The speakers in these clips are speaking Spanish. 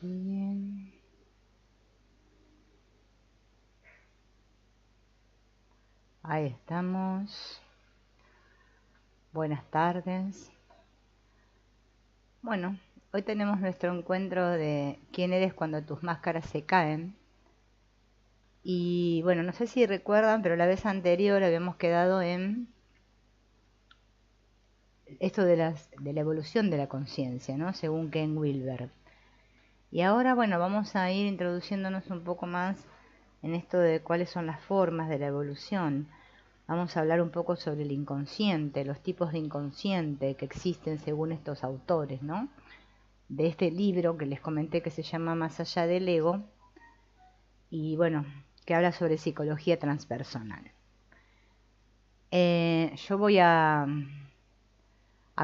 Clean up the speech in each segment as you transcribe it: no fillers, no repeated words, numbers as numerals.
Bien. Ahí estamos. Buenas tardes. Bueno, hoy tenemos nuestro encuentro de quién eres cuando tus máscaras se caen. Y bueno, no sé si recuerdan, pero la vez anterior habíamos quedado en esto de la evolución de la conciencia, ¿no? Según Ken Wilber. Y ahora, bueno, vamos a ir introduciéndonos un poco más en esto de cuáles son las formas de la evolución. Vamos a hablar un poco sobre el inconsciente, los tipos de inconsciente que existen según estos autores, ¿no? De este libro que les comenté que se llama Más allá del ego, y bueno, que habla sobre psicología transpersonal. Yo voy a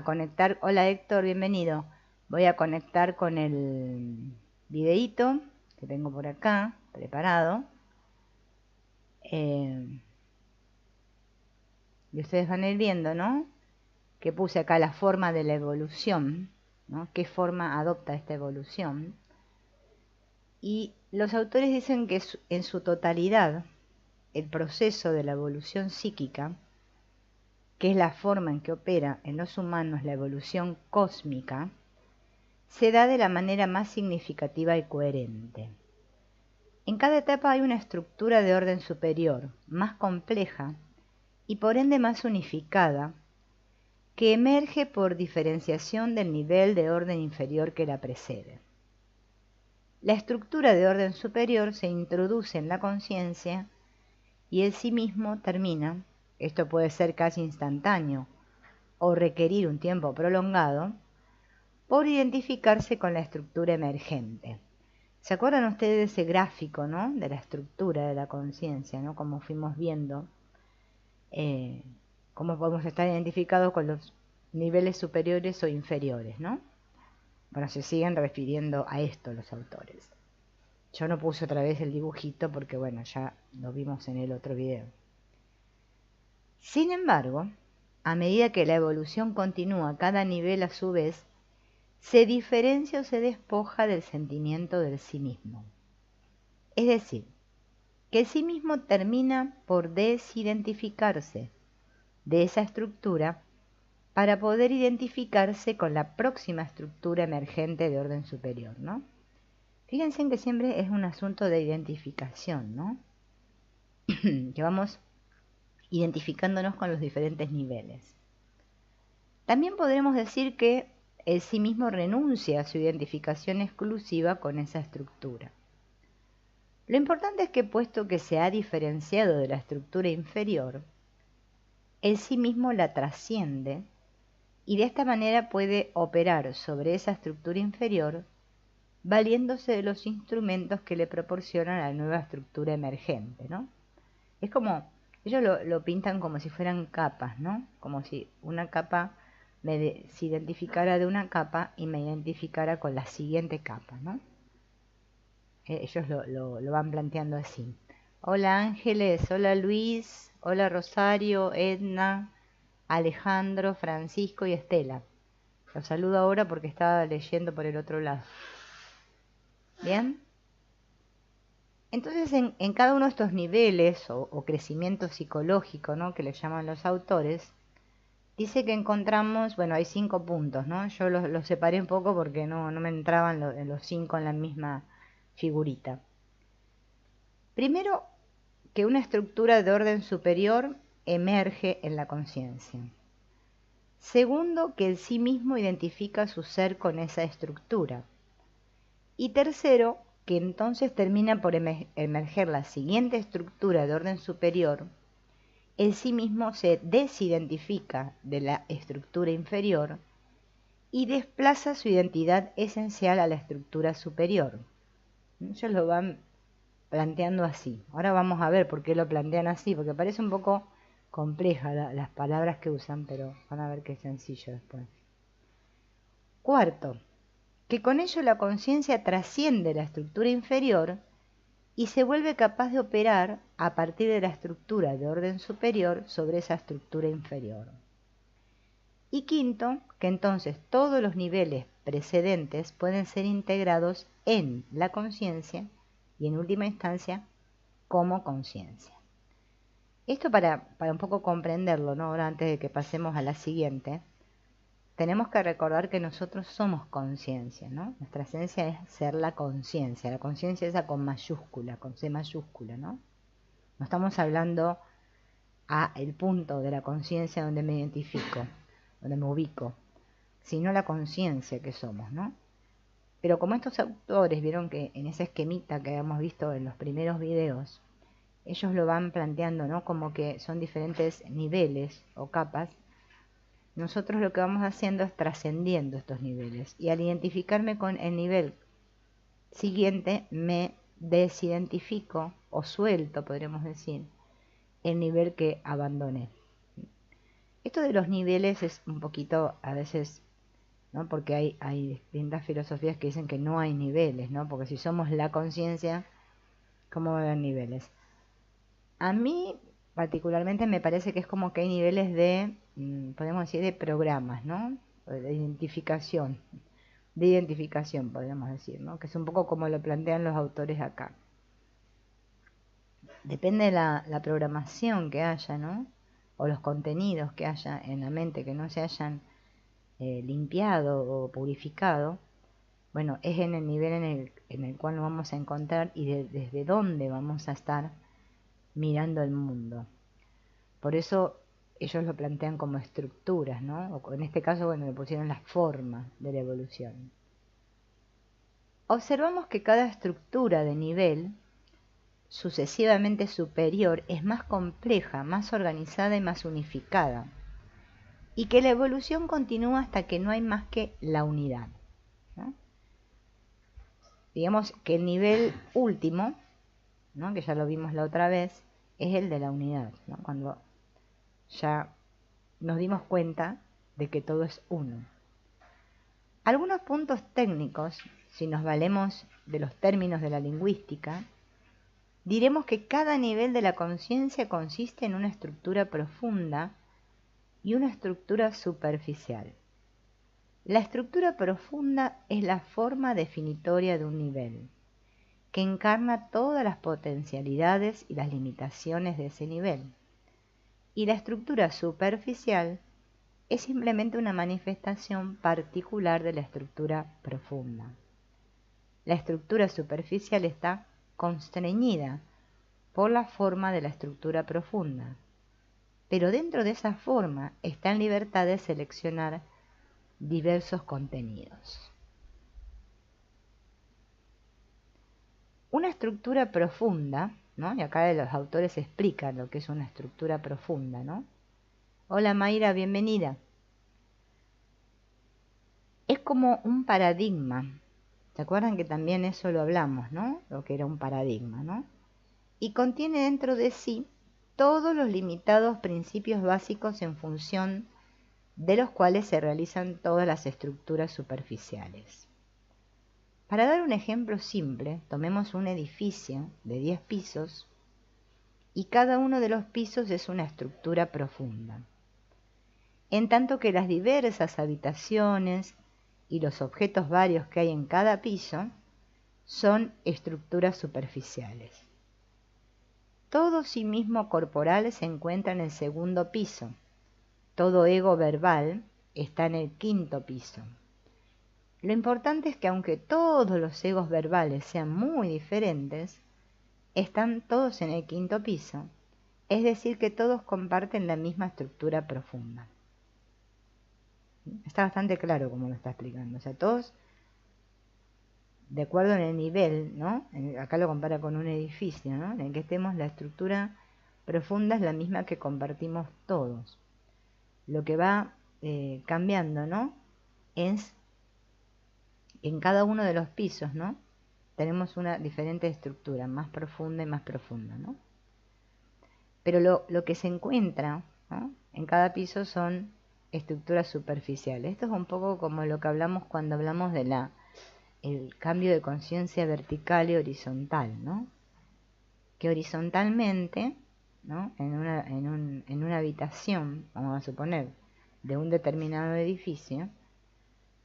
conectar. Hola Héctor, bienvenido. Voy a conectar con el videíto que tengo por acá preparado. Y ustedes van a ir viendo, ¿no? Que puse acá la forma de la evolución, ¿no? ¿Qué forma adopta esta evolución? Y los autores dicen que en su totalidad el proceso de la evolución psíquica, que es la forma en que opera en los humanos la evolución cósmica, se da de la manera más significativa y coherente. En cada etapa hay una estructura de orden superior, más compleja y por ende más unificada, que emerge por diferenciación del nivel de orden inferior que la precede. La estructura de orden superior se introduce en la conciencia y el sí mismo termina, esto puede ser casi instantáneo o requerir un tiempo prolongado, por identificarse con la estructura emergente. ¿Se acuerdan ustedes de ese gráfico, ¿no? De la estructura de la conciencia, ¿no? Como fuimos viendo, cómo podemos estar identificados con los niveles superiores o inferiores, ¿no? Bueno, se siguen refiriendo a esto los autores. Yo no puse otra vez el dibujito porque, bueno, ya lo vimos en el otro video. Sin embargo, a medida que la evolución continúa, cada nivel a su vez se diferencia o se despoja del sentimiento del sí mismo. Es decir, que el sí mismo termina por desidentificarse de esa estructura para poder identificarse con la próxima estructura emergente de orden superior, ¿no? Fíjense en que siempre es un asunto de identificación, ¿no? Que vamos identificándonos con los diferentes niveles. También podremos decir que el sí mismo renuncia a su identificación exclusiva con esa estructura. Lo importante es que, puesto que se ha diferenciado de la estructura inferior, el sí mismo la trasciende y de esta manera puede operar sobre esa estructura inferior valiéndose de los instrumentos que le proporciona la nueva estructura emergente, ¿no? Es como, ellos lo pintan como si fueran capas, ¿no? Como si una capa se identificara de una capa y me identificara con la siguiente capa, ¿no? Ellos lo van planteando así. Hola Ángeles, hola Luis, hola Rosario, Edna, Alejandro, Francisco y Estela. Los saludo ahora porque estaba leyendo por el otro lado. ¿Bien? Entonces en cada uno de estos niveles o crecimiento psicológico, ¿no? Que le llaman los autores, dice que encontramos, bueno, hay 5 puntos, ¿no? Yo los separé un poco porque no me entraban los 5 en la misma figurita. Primero, que una estructura de orden superior emerge en la conciencia. Segundo, que el sí mismo identifica su ser con esa estructura. Y tercero, que entonces termina por emerger la siguiente estructura de orden superior, el sí mismo se desidentifica de la estructura inferior y desplaza su identidad esencial a la estructura superior. Ellos lo van planteando así. Ahora vamos a ver por qué lo plantean así, porque parece un poco compleja las palabras que usan, pero van a ver que es sencillo después. Cuarto, que con ello la conciencia trasciende la estructura inferior y se vuelve capaz de operar a partir de la estructura de orden superior sobre esa estructura inferior. Y quinto, que entonces todos los niveles precedentes pueden ser integrados en la conciencia y en última instancia como conciencia. Esto para un poco comprenderlo, ¿no? Ahora antes de que pasemos a la siguiente, tenemos que recordar que nosotros somos conciencia, ¿no? Nuestra esencia es ser la conciencia esa con mayúscula, con C mayúscula, ¿no? No estamos hablando a el punto de la conciencia donde me identifico, donde me ubico, sino la conciencia que somos, ¿no? Pero como estos autores vieron que en ese esquemita que habíamos visto en los primeros videos, ellos lo van planteando, ¿no? Como que son diferentes niveles o capas. Nosotros lo que vamos haciendo es trascendiendo estos niveles. Y al identificarme con el nivel siguiente, me desidentifico o suelto, podríamos decir, el nivel que abandoné. Esto de los niveles es un poquito, a veces, ¿no? Porque hay distintas filosofías que dicen que no hay niveles, ¿no? Porque si somos la conciencia, ¿cómo va a haber niveles? A mí particularmente me parece que es como que hay niveles de, podemos decir, de programas, ¿no? De identificación, podríamos decir, ¿no? Que es un poco como lo plantean los autores acá. Depende de la programación que haya, ¿no? O los contenidos que haya en la mente que no se hayan limpiado o purificado. Bueno, es en el nivel en el cual nos vamos a encontrar y desde dónde vamos a estar mirando el mundo. Por eso ellos lo plantean como estructuras, ¿no? O en este caso, bueno, le pusieron las formas de la evolución. Observamos que cada estructura de nivel sucesivamente superior es más compleja, más organizada y más unificada, y que la evolución continúa hasta que no hay más que la unidad, ¿no? Digamos que el nivel último, ¿no? Que ya lo vimos la otra vez, es el de la unidad, ¿no? Cuando ya nos dimos cuenta de que todo es uno. Algunos puntos técnicos, si nos valemos de los términos de la lingüística, diremos que cada nivel de la conciencia consiste en una estructura profunda y una estructura superficial. La estructura profunda es la forma definitoria de un nivel, que encarna todas las potencialidades y las limitaciones de ese nivel. Y la estructura superficial es simplemente una manifestación particular de la estructura profunda. La estructura superficial está constreñida por la forma de la estructura profunda, pero dentro de esa forma está en libertad de seleccionar diversos contenidos. Una estructura profunda, ¿no? Y acá los autores explican lo que es una estructura profunda, ¿no? Hola Mayra, bienvenida. Es como un paradigma. ¿Se acuerdan que también eso lo hablamos, ¿no? Lo que era un paradigma, ¿no? Y contiene dentro de sí todos los limitados principios básicos en función de los cuales se realizan todas las estructuras superficiales. Para dar un ejemplo simple, tomemos un edificio de 10 pisos y cada uno de los pisos es una estructura profunda, en tanto que las diversas habitaciones y los objetos varios que hay en cada piso son estructuras superficiales. Todo sí mismo corporal se encuentra en el segundo piso. Todo ego verbal está en el quinto piso. Lo importante es que aunque todos los egos verbales sean muy diferentes, están todos en el quinto piso, es decir, que todos comparten la misma estructura profunda. Está bastante claro como lo está explicando. O sea, todos, de acuerdo en el nivel, ¿no? Acá lo compara con un edificio, ¿no? En el que estemos, la estructura profunda es la misma que compartimos todos. Lo que va cambiando, ¿no? Es en cada uno de los pisos, ¿no? Tenemos una diferente estructura, más profunda y más profunda, ¿no? Pero lo que se encuentra, ¿no? En cada piso son estructuras superficiales. Esto es un poco como lo que hablamos cuando hablamos de el cambio de conciencia vertical y horizontal, ¿no? Que horizontalmente, ¿no? En una habitación, vamos a suponer, de un determinado edificio,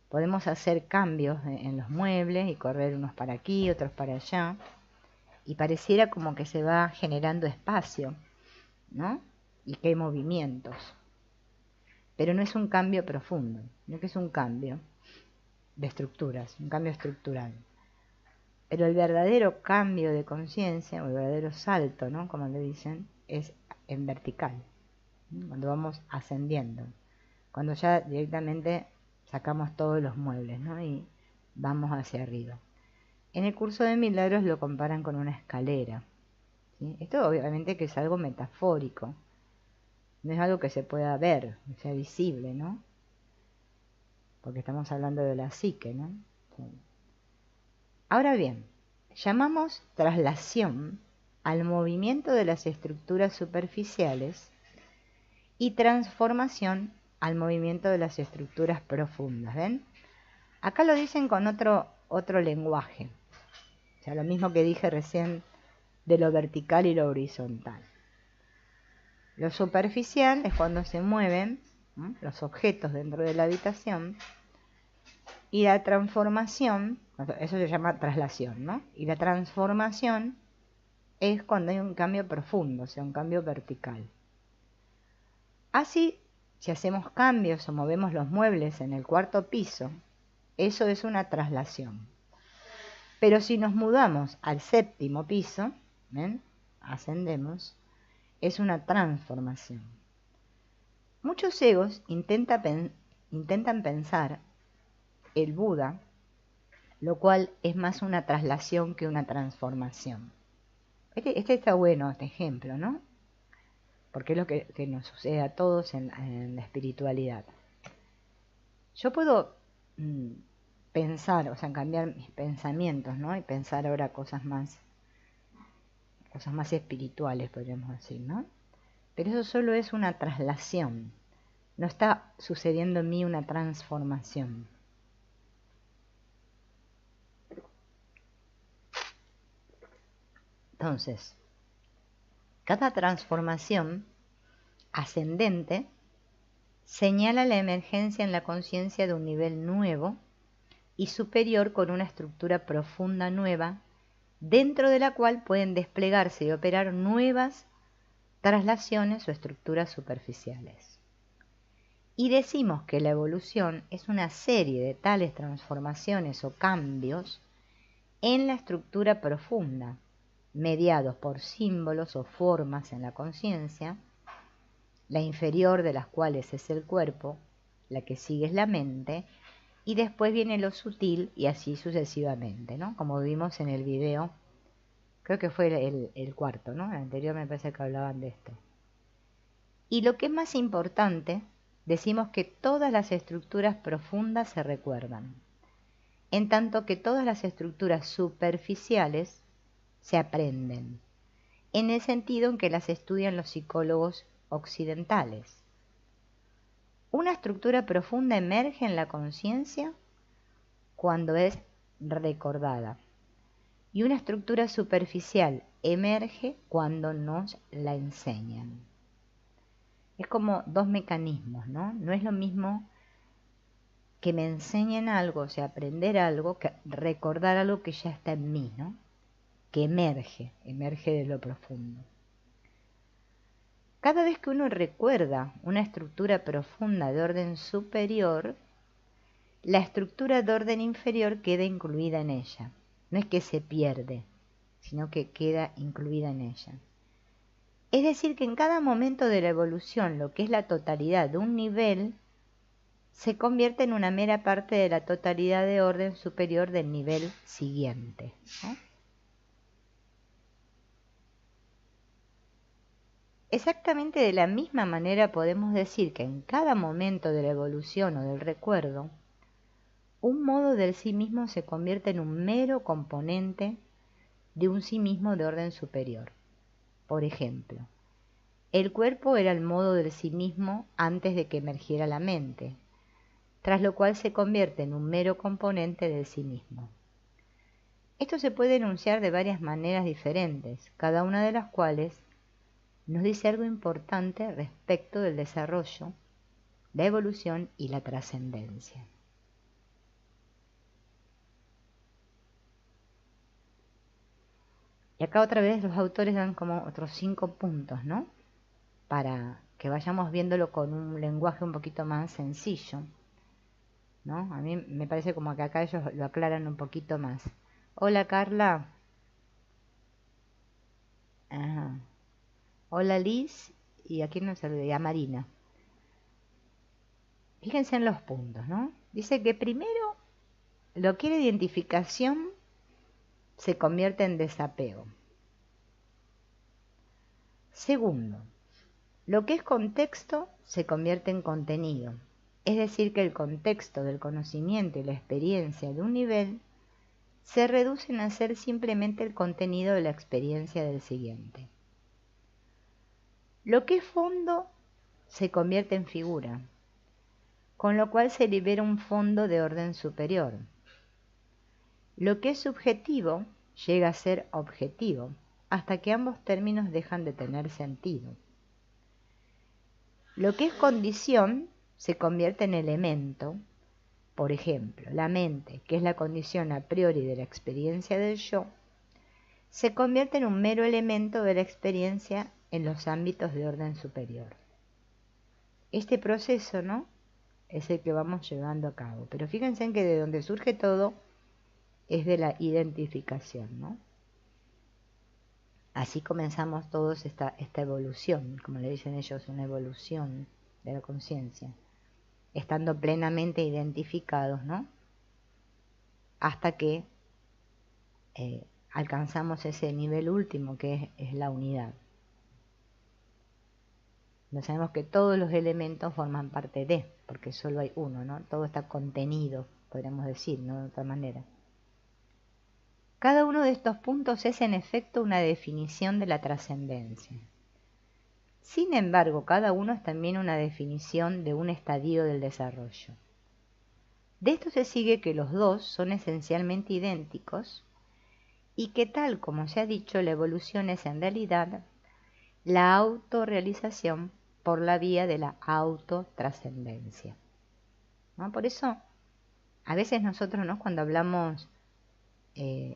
Podemos hacer cambios en los muebles y correr unos para aquí, otros para allá, y pareciera como que se va generando espacio, ¿no? Y que hay movimientos. Pero no es un cambio profundo, no que es un cambio de estructuras, un cambio estructural. Pero el verdadero cambio de conciencia, o el verdadero salto, ¿no? Como le dicen, es en vertical, ¿no? Cuando vamos ascendiendo, cuando ya directamente sacamos todos los muebles, ¿no? Y vamos hacia arriba. En el curso de milagros lo comparan con una escalera, ¿sí? Esto obviamente que es algo metafórico, no es algo que se pueda ver, que sea visible, ¿no? Porque estamos hablando de la psique, ¿no? Sí. Ahora bien, llamamos traslación al movimiento de las estructuras superficiales y transformación al movimiento de las estructuras profundas, ¿ven? Acá lo dicen con otro lenguaje, o sea, lo mismo que dije recién de lo vertical y lo horizontal. Lo superficial es cuando se mueven, ¿no?, los objetos dentro de la habitación, y la transformación, eso se llama traslación, ¿no? Y la transformación es cuando hay un cambio profundo, o sea, un cambio vertical. Así, si hacemos cambios o movemos los muebles en el cuarto piso, eso es una traslación. Pero si nos mudamos al séptimo piso, ¿ven?, ascendemos, es una transformación. Muchos egos intentan pensar el Buda, lo cual es más una traslación que una transformación. Este está bueno, este ejemplo, ¿no? Porque es lo que nos sucede a todos en la espiritualidad. Yo puedo pensar, o sea, cambiar mis pensamientos, ¿no? Y pensar ahora cosas más espirituales, podríamos decir, ¿no? Pero eso solo es una traslación. No está sucediendo en mí una transformación. Entonces, cada transformación ascendente señala la emergencia en la conciencia de un nivel nuevo y superior con una estructura profunda nueva, dentro de la cual pueden desplegarse y operar nuevas traslaciones o estructuras superficiales. Y decimos que la evolución es una serie de tales transformaciones o cambios en la estructura profunda, mediados por símbolos o formas en la conciencia, la inferior de las cuales es el cuerpo, la que sigue es la mente, y después viene lo sutil y así sucesivamente, ¿no? Como vimos en el video, creo que fue el cuarto, ¿no? El anterior me parece que hablaban de esto. Y lo que es más importante, decimos que todas las estructuras profundas se recuerdan, en tanto que todas las estructuras superficiales se aprenden, en el sentido en que las estudian los psicólogos occidentales. Una estructura profunda emerge en la conciencia cuando es recordada, y una estructura superficial emerge cuando nos la enseñan. Es como dos mecanismos, ¿no? No es lo mismo que me enseñen algo, o sea, aprender algo, que recordar algo que ya está en mí, ¿no? Que emerge de lo profundo. Cada vez que uno recuerda una estructura profunda de orden superior, la estructura de orden inferior queda incluida en ella. No es que se pierde, sino que queda incluida en ella. Es decir, que en cada momento de la evolución, lo que es la totalidad de un nivel, se convierte en una mera parte de la totalidad de orden superior del nivel siguiente, ¿no? Exactamente de la misma manera podemos decir que en cada momento de la evolución o del recuerdo, un modo del sí mismo se convierte en un mero componente de un sí mismo de orden superior. Por ejemplo, el cuerpo era el modo del sí mismo antes de que emergiera la mente, tras lo cual se convierte en un mero componente del sí mismo. Esto se puede enunciar de varias maneras diferentes, cada una de las cuales nos dice algo importante respecto del desarrollo, la evolución y la trascendencia. Y acá otra vez los autores dan como otros 5 puntos, ¿no? Para que vayamos viéndolo con un lenguaje un poquito más sencillo, ¿no? A mí me parece como que acá ellos lo aclaran un poquito más. Hola Carla. Ajá. Hola Liz. Y aquí nos saludé a Marina. Fíjense en los puntos, ¿no? Dice que primero lo que era identificación se convierte en desapego. Segundo, lo que es contexto se convierte en contenido. Es decir, que el contexto del conocimiento y la experiencia de un nivel se reducen a ser simplemente el contenido de la experiencia del siguiente. Lo que es fondo se convierte en figura, con lo cual se libera un fondo de orden superior. Lo que es subjetivo llega a ser objetivo, hasta que ambos términos dejan de tener sentido. Lo que es condición se convierte en elemento. Por ejemplo, la mente, que es la condición a priori de la experiencia del yo, se convierte en un mero elemento de la experiencia en los ámbitos de orden superior. Este proceso, ¿no?, es el que vamos llevando a cabo. Pero fíjense en que de donde surge todo es de la identificación, ¿no? Así comenzamos todos esta evolución, como le dicen ellos, una evolución de la conciencia, estando plenamente identificados, ¿no?, hasta que alcanzamos ese nivel último que es la unidad. No sabemos que todos los elementos forman parte de, porque solo hay uno, ¿no? Todo está contenido, podríamos decir, ¿no?, de otra manera. Cada uno de estos puntos es en efecto una definición de la trascendencia. Sin embargo, cada uno es también una definición de un estadio del desarrollo. De esto se sigue que los dos son esencialmente idénticos y que, tal como se ha dicho, la evolución es en realidad la autorrealización por la vía de la autotrascendencia, ¿no? Por eso, a veces nosotros, ¿no?, cuando hablamos,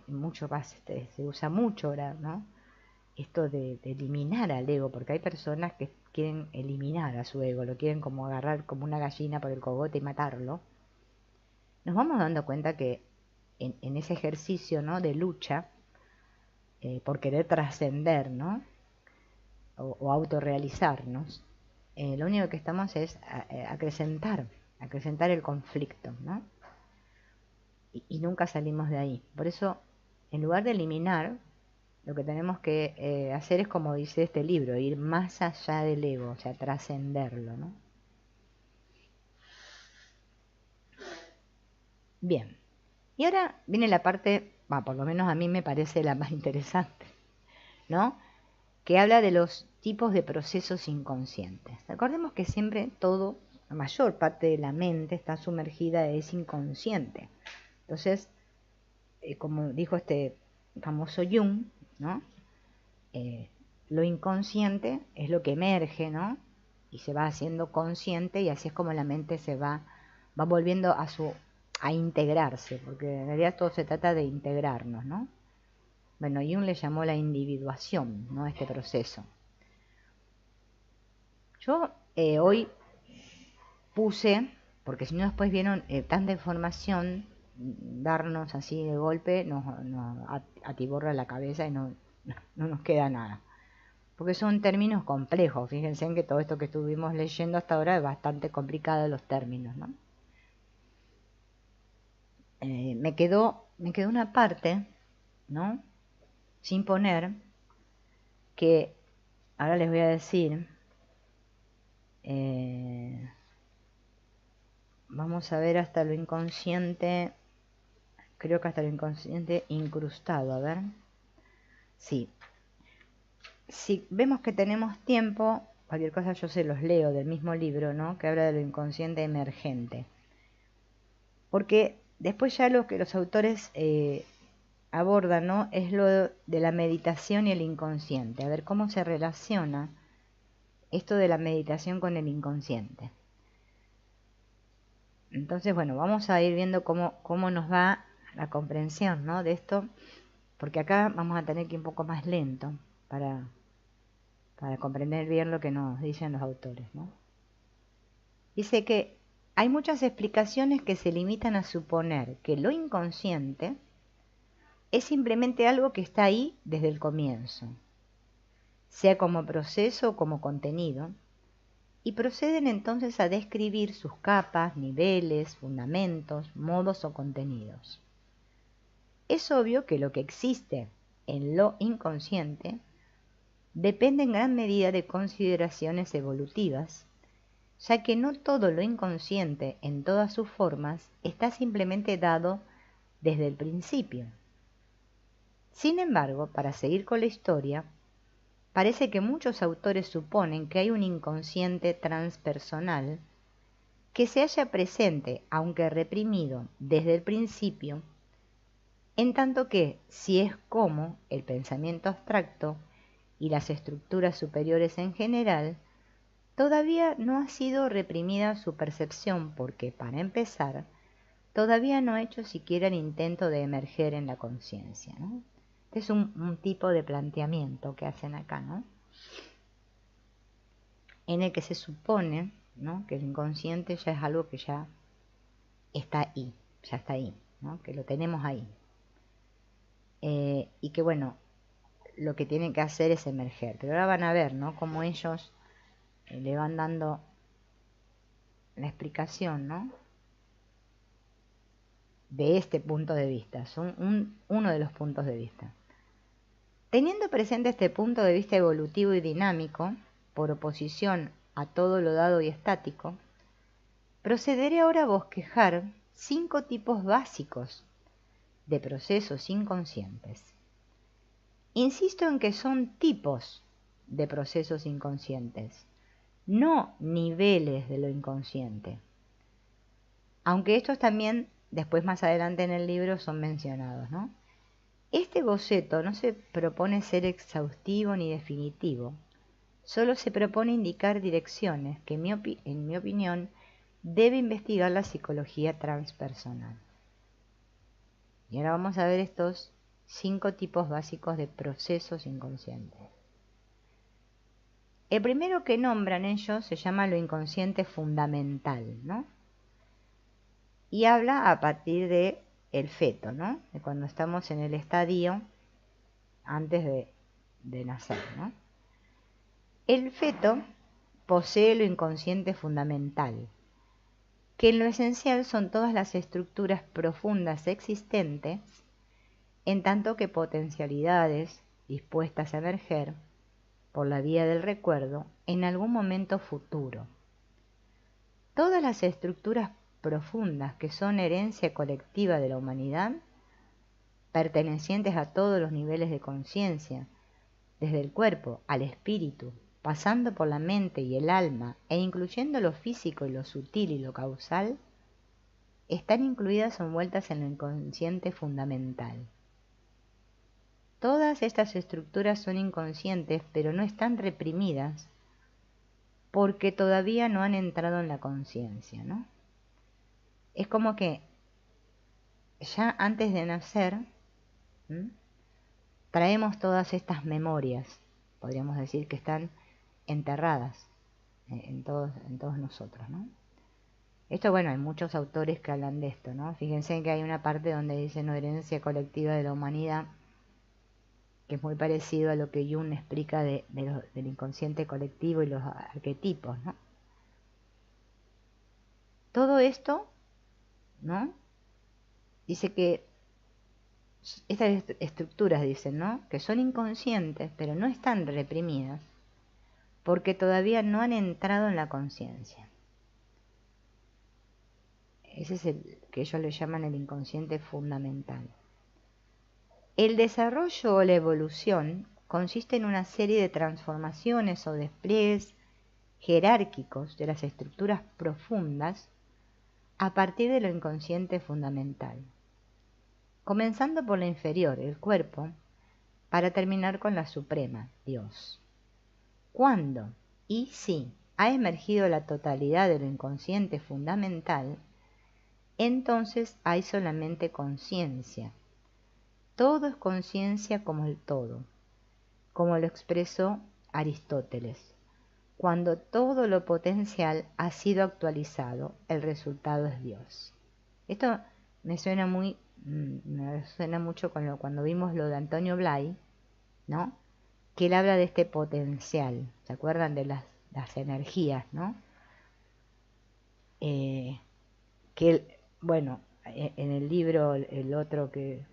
mucho más, se usa mucho ahora, ¿no?, esto de eliminar al ego, porque hay personas que quieren eliminar a su ego, lo quieren como agarrar como una gallina por el cogote y matarlo. Nos vamos dando cuenta que en ese ejercicio, ¿no?, de lucha por querer trascender, ¿no?, o autorrealizarnos, lo único que estamos es acrecentar el conflicto, ¿no? Y nunca salimos de ahí. Por eso, en lugar de eliminar, lo que tenemos que hacer es, como dice este libro, ir más allá del ego, o sea, trascenderlo, ¿no? Bien, y ahora viene la parte, por lo menos a mí me parece la más interesante, ¿no?, que habla de los tipos de procesos inconscientes. Recordemos que siempre todo, la mayor parte de la mente está sumergida, es inconsciente. Entonces, como dijo este famoso Jung, ¿no?, lo inconsciente es lo que emerge, ¿no?, y se va haciendo consciente, y así es como la mente se va volviendo a integrarse, porque en realidad todo se trata de integrarnos, ¿no? Bueno, Jung le llamó la individuación, ¿no?, este proceso. Yo hoy puse, porque si no después vieron tanta información, darnos así de golpe nos atiborra la cabeza y no nos queda nada. Porque son términos complejos, fíjense en que todo esto que estuvimos leyendo hasta ahora es bastante complicado los términos, ¿no? Me quedó una parte, ¿no?, sin poner, que ahora les voy a decir. Vamos a ver hasta lo inconsciente, creo que hasta lo inconsciente incrustado, a ver. Sí. Si vemos que tenemos tiempo, cualquier cosa yo se los leo del mismo libro, ¿no?, que habla de lo inconsciente emergente. Porque después ya lo que los autores abordan, ¿no?, es lo de la meditación y el inconsciente. A ver cómo se relaciona esto de la meditación con el inconsciente. Entonces, bueno, vamos a ir viendo cómo nos va la comprensión, ¿no?, de esto, porque acá vamos a tener que ir un poco más lento para comprender bien lo que nos dicen los autores, ¿no? Dice que hay muchas explicaciones que se limitan a suponer que lo inconsciente es simplemente algo que está ahí desde el comienzo, sea como proceso o como contenido, y proceden entonces a describir sus capas, niveles, fundamentos, modos o contenidos. Es obvio que lo que existe en lo inconsciente depende en gran medida de consideraciones evolutivas, ya que no todo lo inconsciente en todas sus formas está simplemente dado desde el principio. Sin embargo, para seguir con la historia, parece que muchos autores suponen que hay un inconsciente transpersonal que se halla presente, aunque reprimido desde el principio, en tanto que, si es como el pensamiento abstracto y las estructuras superiores en general, todavía no ha sido reprimida su percepción porque, para empezar, todavía no ha hecho siquiera el intento de emerger en la conciencia, ¿no? Este es un tipo de planteamiento que hacen acá, ¿no? En el que se supone, ¿no?, que el inconsciente ya es algo que ya está ahí, ¿no?, que lo tenemos ahí. Y que bueno, lo que tienen que hacer es emerger. Pero ahora van a ver, ¿no?, cómo ellos le van dando la explicación, ¿no?, de este punto de vista. Son uno de los puntos de vista. Teniendo presente este punto de vista evolutivo y dinámico, por oposición a todo lo dado y estático, procederé ahora a bosquejar 5 tipos básicos de procesos inconscientes. Insisto en que son tipos de procesos inconscientes, no niveles de lo inconsciente, aunque estos también después más adelante en el libro son mencionados, ¿no? Este boceto no se propone ser exhaustivo ni definitivo, solo se propone indicar direcciones que en mi opinión debe investigar la psicología transpersonal. Y ahora vamos a ver estos 5 tipos básicos de procesos inconscientes. El primero que nombran ellos se llama lo inconsciente fundamental, ¿no? Y habla a partir de el feto, ¿no?, de cuando estamos en el estadio antes de nacer, ¿no? El feto posee lo inconsciente fundamental, que en lo esencial son todas las estructuras profundas existentes, en tanto que potencialidades dispuestas a emerger por la vía del recuerdo en algún momento futuro. Todas las estructuras profundas que son herencia colectiva de la humanidad, pertenecientes a todos los niveles de conciencia, desde el cuerpo al espíritu, pasando por la mente y el alma, e incluyendo lo físico y lo sutil y lo causal, están incluidas o envueltas en lo inconsciente fundamental. Todas estas estructuras son inconscientes, pero no están reprimidas porque todavía no han entrado en la conciencia, ¿no? Es como que ya antes de nacer, traemos todas estas memorias, podríamos decir que están enterradas en todos nosotros, ¿no? Esto, bueno, hay muchos autores que hablan de esto, ¿no? Fíjense que hay una parte donde dice no herencia colectiva de la humanidad, que es muy parecido a lo que Jung explica del inconsciente colectivo y los arquetipos, ¿no? Todo esto, ¿no?, dice que estas estructuras, dicen, ¿no?, que son inconscientes, pero no están reprimidas, porque todavía no han entrado en la conciencia. Ese es el que ellos le llaman el inconsciente fundamental. El desarrollo o la evolución consiste en una serie de transformaciones o despliegues jerárquicos de las estructuras profundas a partir de lo inconsciente fundamental, comenzando por la inferior, el cuerpo, para terminar con la suprema, Dios. Cuando y si ha emergido la totalidad de lo inconsciente fundamental, entonces hay solamente conciencia. todo es conciencia como el todo, como lo expresó Aristóteles. Cuando todo lo potencial ha sido actualizado, el resultado es Dios. Esto me suena mucho con cuando vimos lo de Antonio Blay, ¿no? Que él habla de este potencial. ¿Se acuerdan de las energías, no? Que él, bueno, en el libro, el otro que,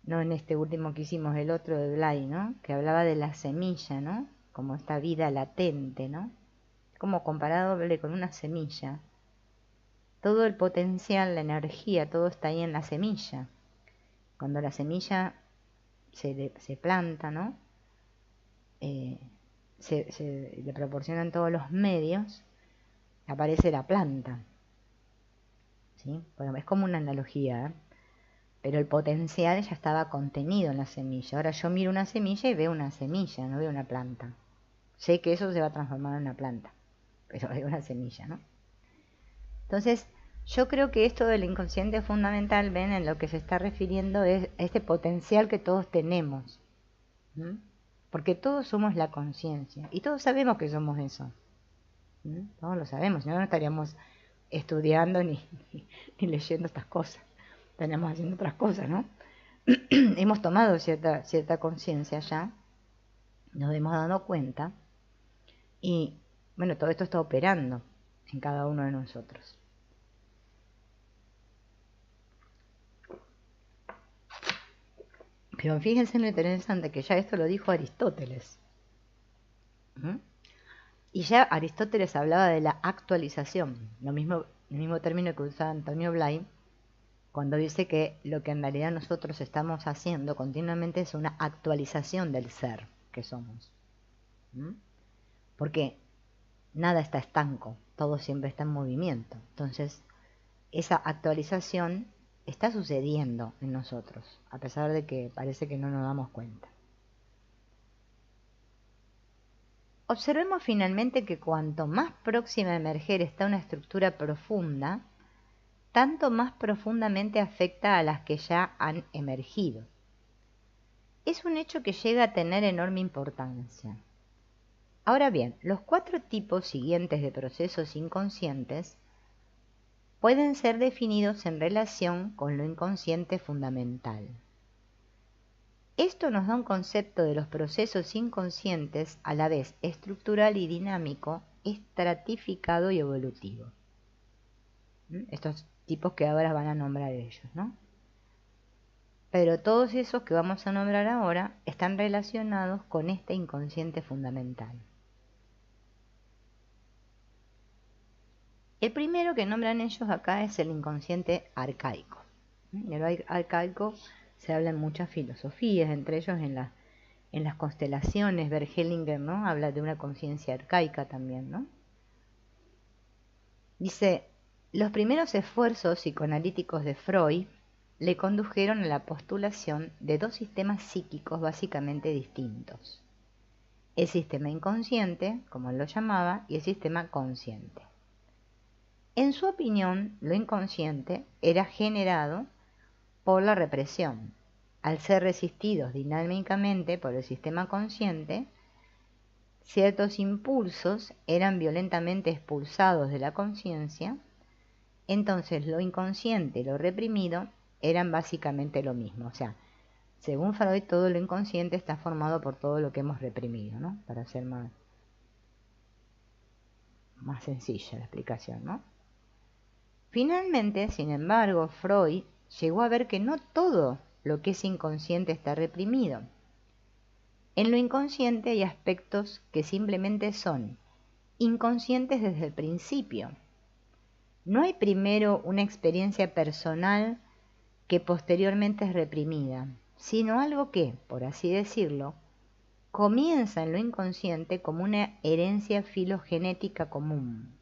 no en este último que hicimos, el otro de Blay, ¿no? Que hablaba de la semilla, ¿no? Como esta vida latente, ¿no? Como comparable con una semilla. Todo el potencial, la energía, todo está ahí en la semilla. Cuando la semilla se planta, ¿no? Le proporcionan todos los medios, aparece la planta. ¿Sí? Bueno, es como una analogía, ¿eh? Pero el potencial ya estaba contenido en la semilla. Ahora yo miro una semilla y veo una semilla, no veo una planta. Sé que eso se va a transformar en una planta, pero veo una semilla, ¿no? Entonces, yo creo que esto del inconsciente fundamental, ven, en lo que se está refiriendo es este potencial que todos tenemos. ¿Mm? Porque todos somos la conciencia y todos sabemos que somos eso. ¿Mm? Todos lo sabemos, si no, no estaríamos estudiando ni leyendo estas cosas. Estaríamos haciendo otras cosas, ¿no? Hemos tomado cierta conciencia ya, nos hemos dado cuenta y, bueno, todo esto está operando en cada uno de nosotros. Pero fíjense lo interesante que ya esto lo dijo Aristóteles. ¿Mm? Y ya Aristóteles hablaba de la actualización, el mismo término que usaba Antonio Blay, cuando dice que lo que en realidad nosotros estamos haciendo continuamente es una actualización del ser que somos. ¿Mm? Porque nada está estanco, todo siempre está en movimiento. Entonces, esa actualización está sucediendo en nosotros, a pesar de que parece que no nos damos cuenta. Observemos finalmente que cuanto más próxima a emerger está una estructura profunda, tanto más profundamente afecta a las que ya han emergido. Es un hecho que llega a tener enorme importancia. Ahora bien, los 4 tipos siguientes de procesos inconscientes pueden ser definidos en relación con lo inconsciente fundamental. Esto nos da un concepto de los procesos inconscientes a la vez estructural y dinámico, estratificado y evolutivo. Estos tipos que ahora van a nombrar ellos, ¿no? Pero todos esos que vamos a nombrar ahora están relacionados con este inconsciente fundamental. El primero que nombran ellos acá es el inconsciente arcaico. El arcaico se habla en muchas filosofías, entre ellos en las constelaciones. Bert Hellinger, ¿no? Habla de una conciencia arcaica también, ¿no? Dice, los primeros esfuerzos psicoanalíticos de Freud le condujeron a la postulación de 2 sistemas psíquicos básicamente distintos. El sistema inconsciente, como él lo llamaba, y el sistema consciente. En su opinión, lo inconsciente era generado por la represión. Al ser resistidos dinámicamente por el sistema consciente, ciertos impulsos eran violentamente expulsados de la conciencia, entonces lo inconsciente y lo reprimido eran básicamente lo mismo. O sea, según Freud, todo lo inconsciente está formado por todo lo que hemos reprimido, ¿no? Para hacer más sencilla la explicación, ¿no? Finalmente, sin embargo, Freud llegó a ver que no todo lo que es inconsciente está reprimido. En lo inconsciente hay aspectos que simplemente son inconscientes desde el principio. No hay primero una experiencia personal que posteriormente es reprimida, sino algo que, por así decirlo, comienza en lo inconsciente como una herencia filogenética común.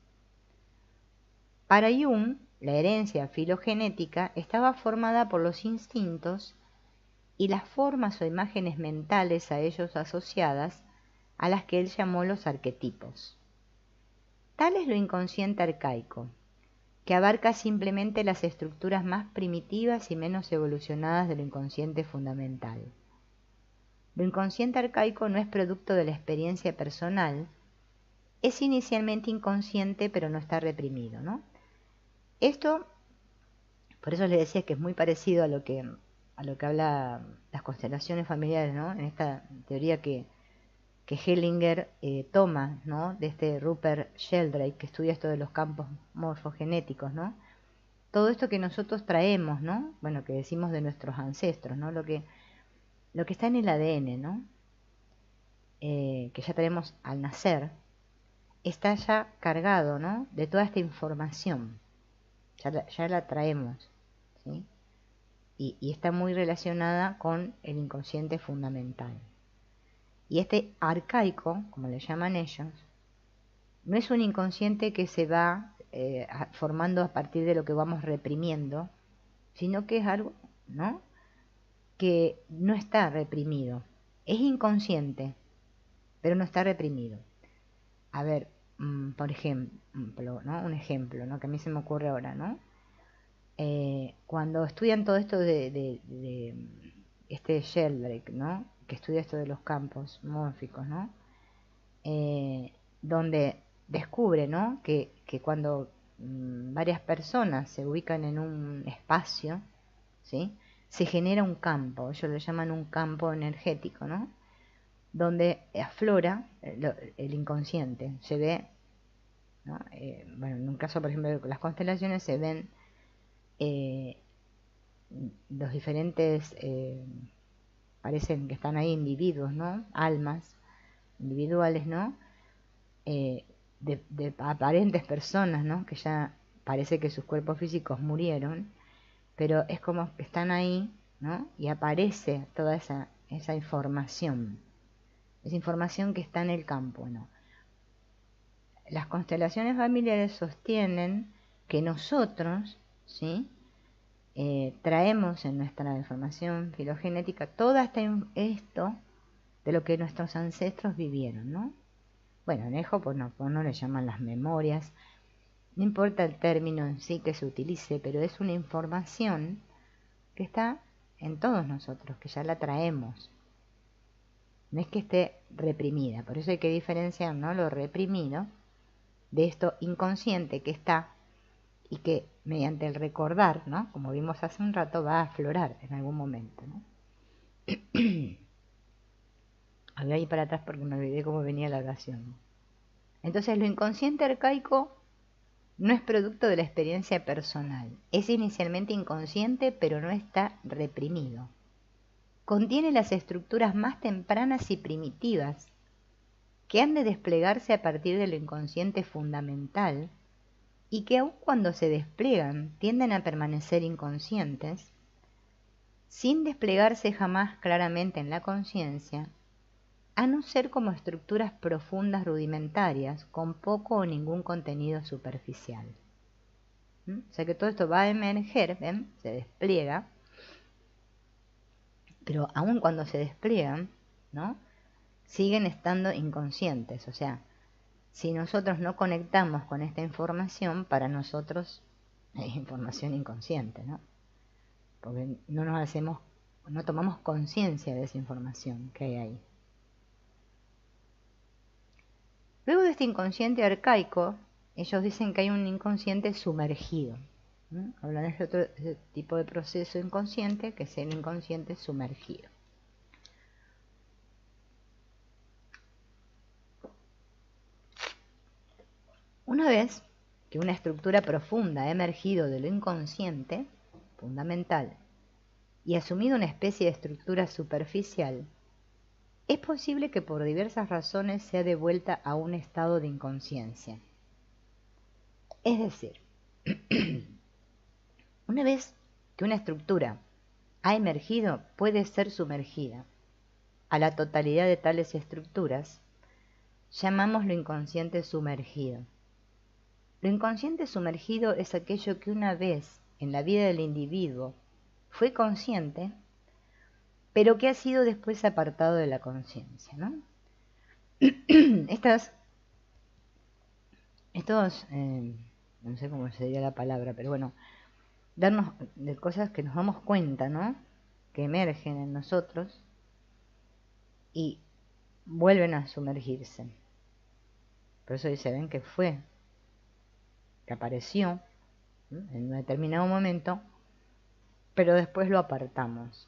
Para Jung, la herencia filogenética estaba formada por los instintos y las formas o imágenes mentales a ellos asociadas, a las que él llamó los arquetipos. Tal es lo inconsciente arcaico, que abarca simplemente las estructuras más primitivas y menos evolucionadas de lo inconsciente fundamental. Lo inconsciente arcaico no es producto de la experiencia personal, es inicialmente inconsciente pero no está reprimido, ¿no? Esto, por eso les decía que es muy parecido a lo que habla las constelaciones familiares, ¿no? En esta teoría que Hellinger toma, ¿no? De este Rupert Sheldrake, que estudia esto de los campos morfogenéticos, ¿no? Todo esto que nosotros traemos, ¿no? Bueno, que decimos de nuestros ancestros, ¿no? Lo que está en el ADN, ¿no? Que ya tenemos al nacer, está ya cargado, ¿no? De toda esta información. Ya la traemos, ¿sí? Y está muy relacionada con el inconsciente fundamental. Y este arcaico, como le llaman ellos, no es un inconsciente que se va formando a partir de lo que vamos reprimiendo, sino que es algo, ¿no? Que no está reprimido. Es inconsciente, pero no está reprimido. A ver, por ejemplo, ¿no? Un ejemplo, ¿no? Que a mí se me ocurre ahora, ¿no? Cuando estudian todo esto de este Sheldrake, ¿no? Que estudia esto de los campos mórficos, ¿no? Donde descubre, ¿no? que cuando varias personas se ubican en un espacio, ¿sí? Se genera un campo, ellos lo llaman un campo energético, ¿no? Donde aflora el inconsciente, se ve, ¿no? Bueno, en un caso, por ejemplo, de las constelaciones se ven los diferentes, parecen que están ahí individuos, ¿no? Almas individuales, ¿no? De aparentes personas, ¿no? Que ya parece que sus cuerpos físicos murieron, pero es como que están ahí, ¿no? Y aparece toda esa información, esa información que está en el campo, ¿no? Las constelaciones familiares sostienen que nosotros, ¿sí? Traemos en nuestra información filogenética todo esto de lo que nuestros ancestros vivieron, ¿no? Bueno, en Ejo pues no le llaman las memorias, no importa el término en sí que se utilice, pero es una información que está en todos nosotros, que ya la traemos. No es que esté reprimida, por eso hay que diferenciar, ¿no? Lo reprimido de esto inconsciente que está y que mediante el recordar, ¿no? Como vimos hace un rato, va a aflorar en algún momento, ¿no? Había ahí para atrás porque me olvidé cómo venía la oración. Entonces, lo inconsciente arcaico no es producto de la experiencia personal. Es inicialmente inconsciente, pero no está reprimido. Contiene las estructuras más tempranas y primitivas que han de desplegarse a partir del inconsciente fundamental y que aun cuando se despliegan tienden a permanecer inconscientes, sin desplegarse jamás claramente en la conciencia, a no ser como estructuras profundas rudimentarias con poco o ningún contenido superficial. O sea que todo esto va a emerger, ¿ven? Se despliega, pero aun cuando se despliegan, ¿no? Siguen estando inconscientes. O sea, si nosotros no conectamos con esta información, para nosotros es información inconsciente, ¿no? Porque no tomamos conciencia de esa información que hay ahí. Luego de este inconsciente arcaico, ellos dicen que hay un inconsciente sumergido. Hablan de ese tipo de proceso inconsciente, que es el inconsciente sumergido. Una vez que una estructura profunda ha emergido de lo inconsciente, fundamental, y asumido una especie de estructura superficial, es posible que por diversas razones sea devuelta a un estado de inconsciencia. Es decir, una vez que una estructura ha emergido, puede ser sumergida. A la totalidad de tales estructuras llamamos lo inconsciente sumergido. Lo inconsciente sumergido es aquello que una vez en la vida del individuo fue consciente, pero que ha sido después apartado de la conciencia, ¿no? Estos no sé cómo sería la palabra, pero bueno, darnos de cosas que nos damos cuenta, ¿no? Que emergen en nosotros y vuelven a sumergirse. Por eso dice, ven que fue, que apareció, ¿no?, en un determinado momento, pero después lo apartamos.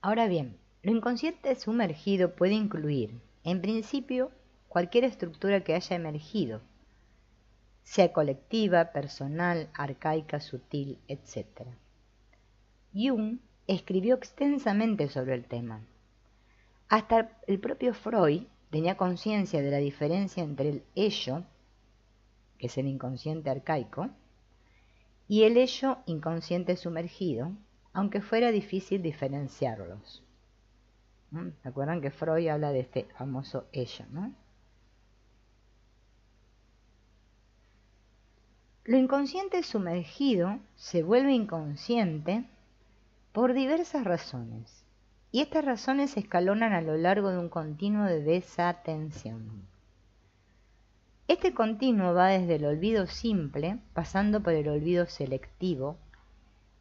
Ahora bien, lo inconsciente sumergido puede incluir, en principio, cualquier estructura que haya emergido, sea colectiva, personal, arcaica, sutil, etc. Jung escribió extensamente sobre el tema. Hasta el propio Freud tenía conciencia de la diferencia entre el ello, que es el inconsciente arcaico, y el ello inconsciente sumergido, aunque fuera difícil diferenciarlos. ¿Se acuerdan que Freud habla de este famoso ello, ¿no? Lo inconsciente sumergido se vuelve inconsciente por diversas razones, y estas razones se escalonan a lo largo de un continuo de desatención. Este continuo va desde el olvido simple, pasando por el olvido selectivo,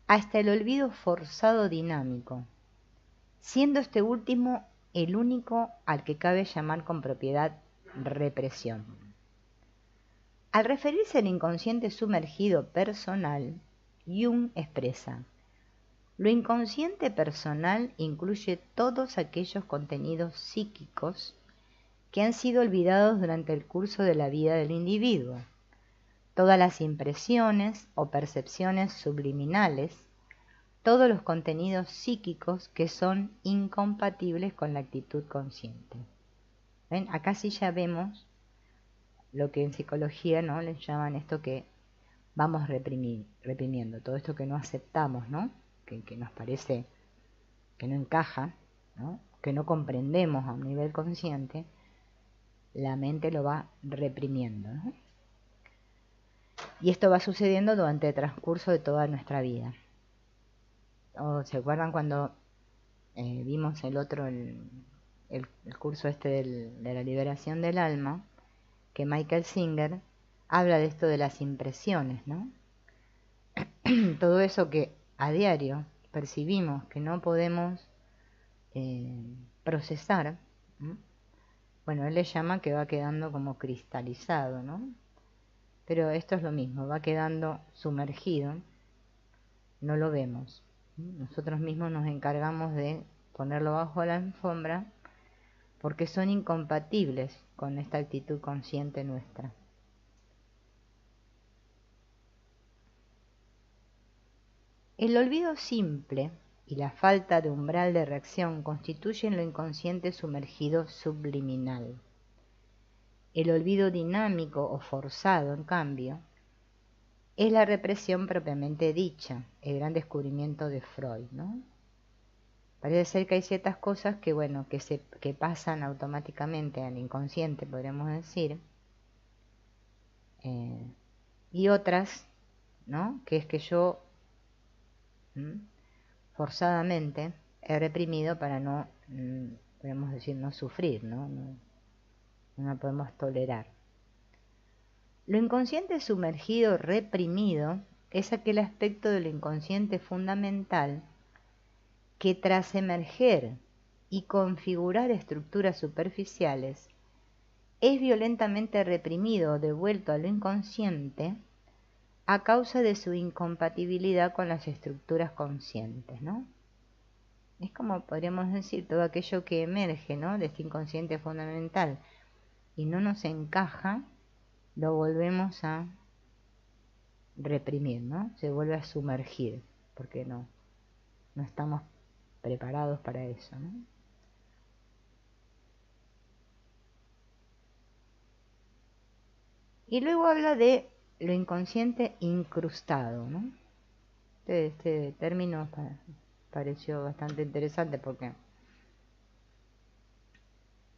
hasta el olvido forzado dinámico, siendo este último el único al que cabe llamar con propiedad represión. Al referirse al inconsciente sumergido personal, Jung expresa: lo inconsciente personal incluye todos aquellos contenidos psíquicos que han sido olvidados durante el curso de la vida del individuo, todas las impresiones o percepciones subliminales, todos los contenidos psíquicos que son incompatibles con la actitud consciente. ¿Ven? Acá sí ya vemos lo que en psicología, ¿no?, les llaman esto que vamos reprimiendo, todo esto que no aceptamos, ¿no?, que nos parece que no encaja, ¿no?, que no comprendemos a un nivel consciente, la mente lo va reprimiendo, ¿no? Y esto va sucediendo durante el transcurso de toda nuestra vida. ¿Se acuerdan cuando vimos el curso este de la liberación del alma? Que Michael Singer habla de esto de las impresiones, ¿no? Todo eso que a diario percibimos que no podemos procesar, ¿no? Bueno, él le llama que va quedando como cristalizado, ¿no? Pero esto es lo mismo, va quedando sumergido, no lo vemos. Nosotros mismos nos encargamos de ponerlo bajo la alfombra porque son incompatibles con esta actitud consciente nuestra. El olvido simple y la falta de umbral de reacción constituyen lo inconsciente sumergido subliminal. El olvido dinámico o forzado, en cambio, es la represión propiamente dicha, el gran descubrimiento de Freud, ¿no? Parece ser que hay ciertas cosas que, bueno, que pasan automáticamente al inconsciente, podríamos decir, y otras, ¿no?, que es que yo forzadamente he reprimido para no, podemos decir, no sufrir, ¿no? No podemos tolerar. Lo inconsciente sumergido, reprimido, es aquel aspecto de lo inconsciente fundamental que tras emerger y configurar estructuras superficiales, es violentamente reprimido o devuelto a lo inconsciente a causa de su incompatibilidad con las estructuras conscientes, ¿no? Es como podríamos decir todo aquello que emerge, ¿no?, de este inconsciente fundamental y no nos encaja, lo volvemos a reprimir, ¿no? Se vuelve a sumergir, porque no estamos preparados para eso, ¿no? Y luego habla de lo inconsciente incrustado, ¿no? Este término pareció bastante interesante porque,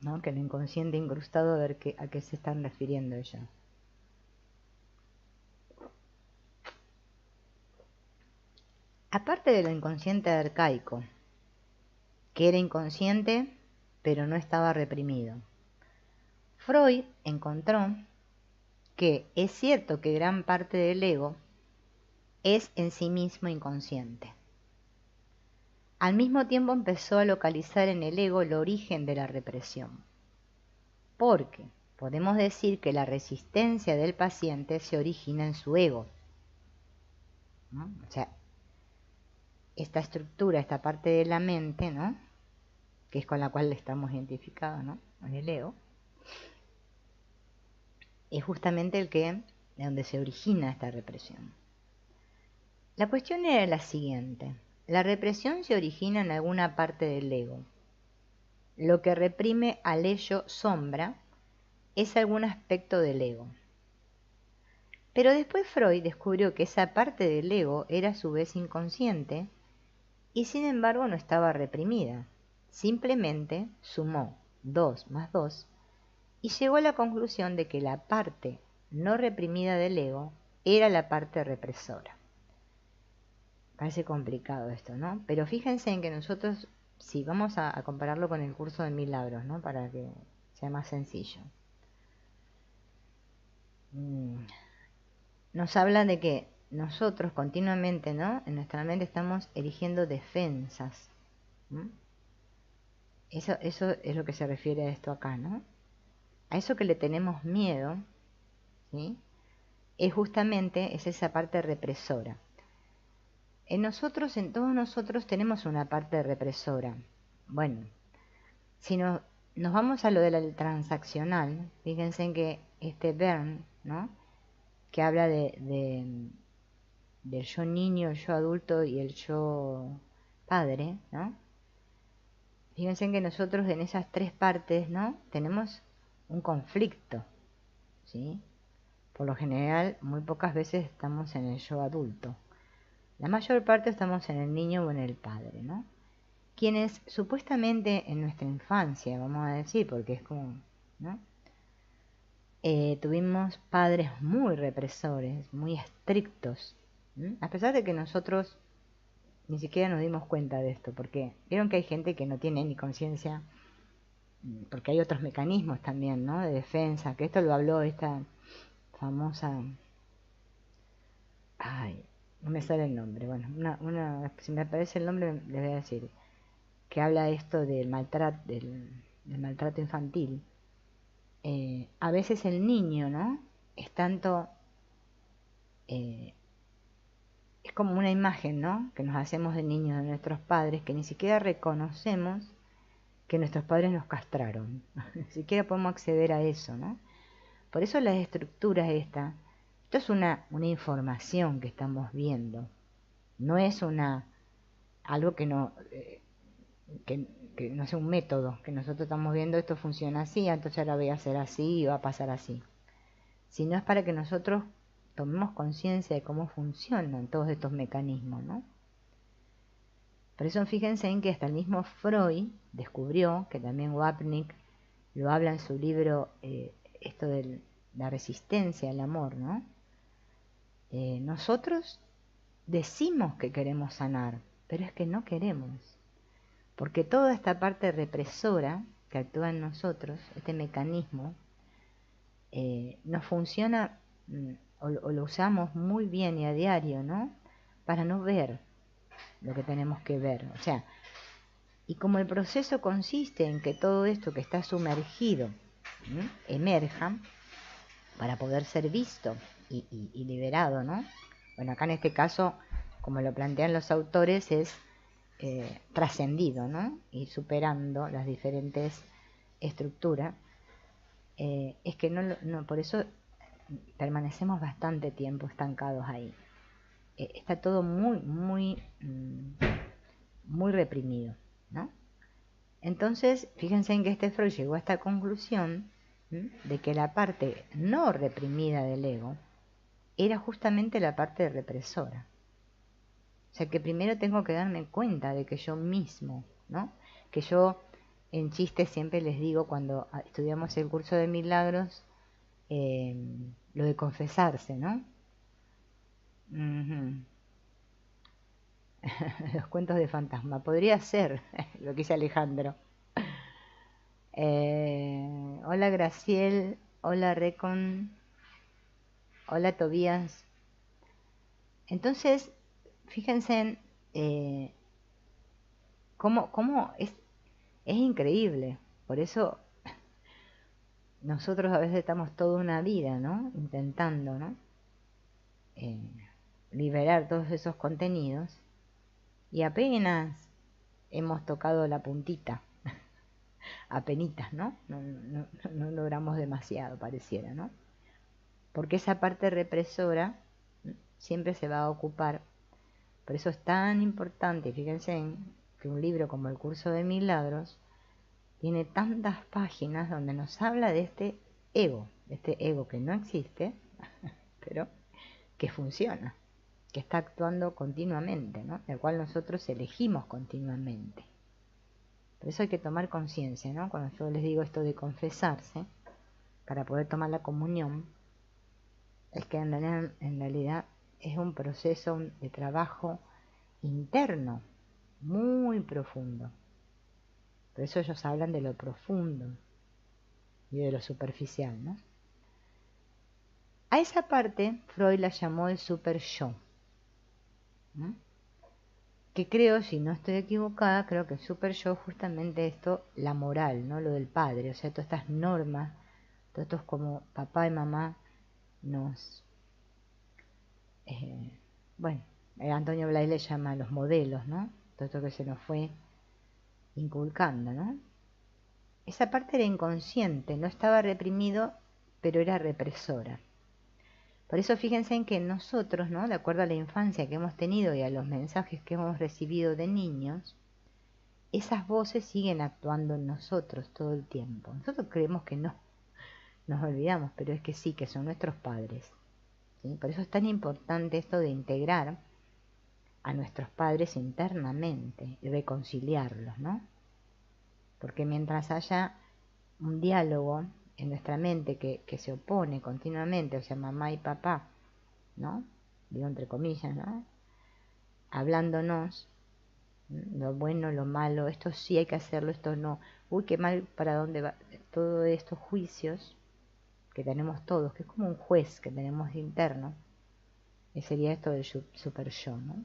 ¿no?, que el inconsciente incrustado, a ver a qué se están refiriendo ellos. Aparte de lo inconsciente arcaico, que era inconsciente pero no estaba reprimido, Freud encontró que es cierto que gran parte del ego es en sí mismo inconsciente. Al mismo tiempo empezó a localizar en el ego el origen de la represión, porque podemos decir que la resistencia del paciente se origina en su ego, ¿no? O sea, esta estructura, esta parte de la mente, ¿no?, que es con la cual estamos identificados, ¿no?, en el ego, es justamente de donde se origina esta represión. La cuestión era la siguiente: la represión se origina en alguna parte del ego. Lo que reprime al ello sombra es algún aspecto del ego. Pero después Freud descubrió que esa parte del ego era a su vez inconsciente y sin embargo no estaba reprimida. Simplemente sumó 2 más 2 y llegó a la conclusión de que la parte no reprimida del ego era la parte represora. Parece complicado esto, ¿no? Pero fíjense en que nosotros, si vamos a compararlo con el curso de milagros, ¿no?, para que sea más sencillo. Nos habla de que nosotros continuamente, ¿no?, en nuestra mente estamos erigiendo defensas. Eso es lo que se refiere a esto acá, ¿no? A eso que le tenemos miedo, ¿sí?, es justamente esa parte represora. En todos nosotros tenemos una parte represora. Bueno, si nos vamos a lo del transaccional, fíjense en que Bern, ¿no?, que habla del yo niño, el yo adulto y el yo padre, ¿no? Fíjense en que nosotros en esas tres partes, ¿no?, tenemos un conflicto, ¿sí? Por lo general, muy pocas veces estamos en el yo adulto. La mayor parte estamos en el niño o en el padre, ¿no? Quienes supuestamente en nuestra infancia, vamos a decir, porque es como, ¿no?, tuvimos padres muy represores, muy estrictos, a pesar de que nosotros ni siquiera nos dimos cuenta de esto, porque vieron que hay gente que no tiene ni conciencia, porque hay otros mecanismos también, ¿no?, de defensa, que esto lo habló esta famosa, ay, no me sale el nombre, bueno, si me aparece el nombre les voy a decir, que habla esto del maltrato infantil. A veces el niño, ¿no?, es tanto, es como una imagen, ¿no?, que nos hacemos de niños de nuestros padres, que ni siquiera reconocemos que nuestros padres nos castraron. Ni siquiera podemos acceder a eso, ¿no? Por eso las estructuras esto es una información que estamos viendo. No es algo que no es un método, que nosotros estamos viendo esto funciona así, entonces ahora voy a hacer así y va a pasar así. Sino es para que nosotros tomemos conciencia de cómo funcionan todos estos mecanismos, ¿no? Por eso fíjense en que hasta el mismo Freud descubrió, que también Wapnick lo habla en su libro, esto de la resistencia al amor, ¿no? Nosotros decimos que queremos sanar, pero es que no queremos, porque toda esta parte represora que actúa en nosotros, este mecanismo, nos funciona o lo usamos muy bien y a diario, ¿no?, para no ver lo que tenemos que ver. O sea, y como el proceso consiste en que todo esto que está sumergido emerja para poder ser visto y liberado, ¿no? Bueno, acá en este caso, como lo plantean los autores, es trascendido, ¿no?, y superando las diferentes estructuras. Es que no, por eso permanecemos bastante tiempo estancados ahí. Está todo muy reprimido, ¿no? Entonces, fíjense en que Freud llegó a esta conclusión de que la parte no reprimida del ego era justamente la parte represora. O sea que primero tengo que darme cuenta de que yo mismo, ¿no?, que yo, en chiste siempre les digo cuando estudiamos el curso de milagros, lo de confesarse, ¿no? Los cuentos de fantasma. Podría ser lo que dice Alejandro. Hola Graciel, hola Recon. Hola Tobías. Entonces, fíjense en cómo es increíble. Por eso nosotros a veces estamos toda una vida, ¿no? Intentando, ¿no? Eh, liberar todos esos contenidos y apenas hemos tocado la puntita, apenitas, ¿no? No logramos demasiado, pareciera, ¿no? Porque esa parte represora siempre se va a ocupar. Por eso es tan importante, fíjense en que un libro como El Curso de Milagros tiene tantas páginas donde nos habla de este ego que no existe, pero que funciona, que está actuando continuamente, ¿no? Del cual nosotros elegimos continuamente. Por eso hay que tomar conciencia, ¿no? Cuando yo les digo esto de confesarse, para poder tomar la comunión, es que en realidad es un proceso de trabajo interno muy profundo. Por eso ellos hablan de lo profundo y de lo superficial, ¿no? A esa parte Freud la llamó el super yo, ¿no? Que creo, si no estoy equivocada, creo que el super yo justamente esto, la moral, ¿no? Lo del padre, o sea, todas estas normas, todo esto es como papá y mamá nos, bueno, Antonio Blay le llama los modelos, ¿no? Todo esto que se nos fue inculcando, ¿no? Esa parte era inconsciente, no estaba reprimido, pero era represora. Por eso fíjense en que nosotros, ¿no? De acuerdo a la infancia que hemos tenido y a los mensajes que hemos recibido de niños, esas voces siguen actuando en nosotros todo el tiempo. Nosotros creemos que no, nos olvidamos, pero es que sí, que son nuestros padres, ¿sí? Por eso es tan importante esto de integrar a nuestros padres internamente y reconciliarlos, ¿no? Porque mientras haya un diálogo en nuestra mente que se opone continuamente, o sea, mamá y papá, ¿no? Digo entre comillas, ¿no? Hablándonos, lo bueno, lo malo, esto sí hay que hacerlo, esto no, uy, qué mal, ¿para dónde va? Todos estos juicios que tenemos todos, que es como un juez que tenemos interno, que sería esto del super yo, ¿no?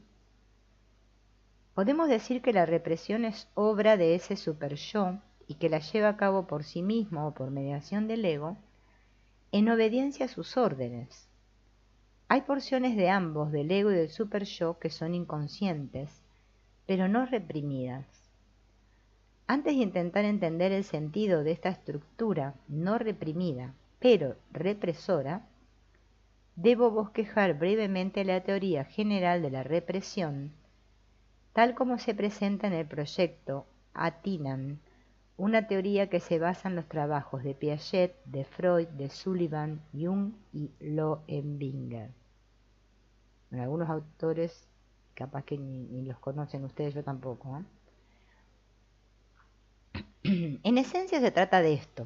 Podemos decir que la represión es obra de ese super yo y que la lleva a cabo por sí mismo o por mediación del ego, en obediencia a sus órdenes. Hay porciones de ambos, del ego y del super yo, que son inconscientes, pero no reprimidas. Antes de intentar entender el sentido de esta estructura no reprimida, pero represora, debo bosquejar brevemente la teoría general de la represión, tal como se presenta en el proyecto Atinan, una teoría que se basa en los trabajos de Piaget, de Freud, de Sullivan, Jung y Loevinger. Bueno, algunos autores capaz que ni los conocen ustedes, yo tampoco, ¿eh? En esencia se trata de esto.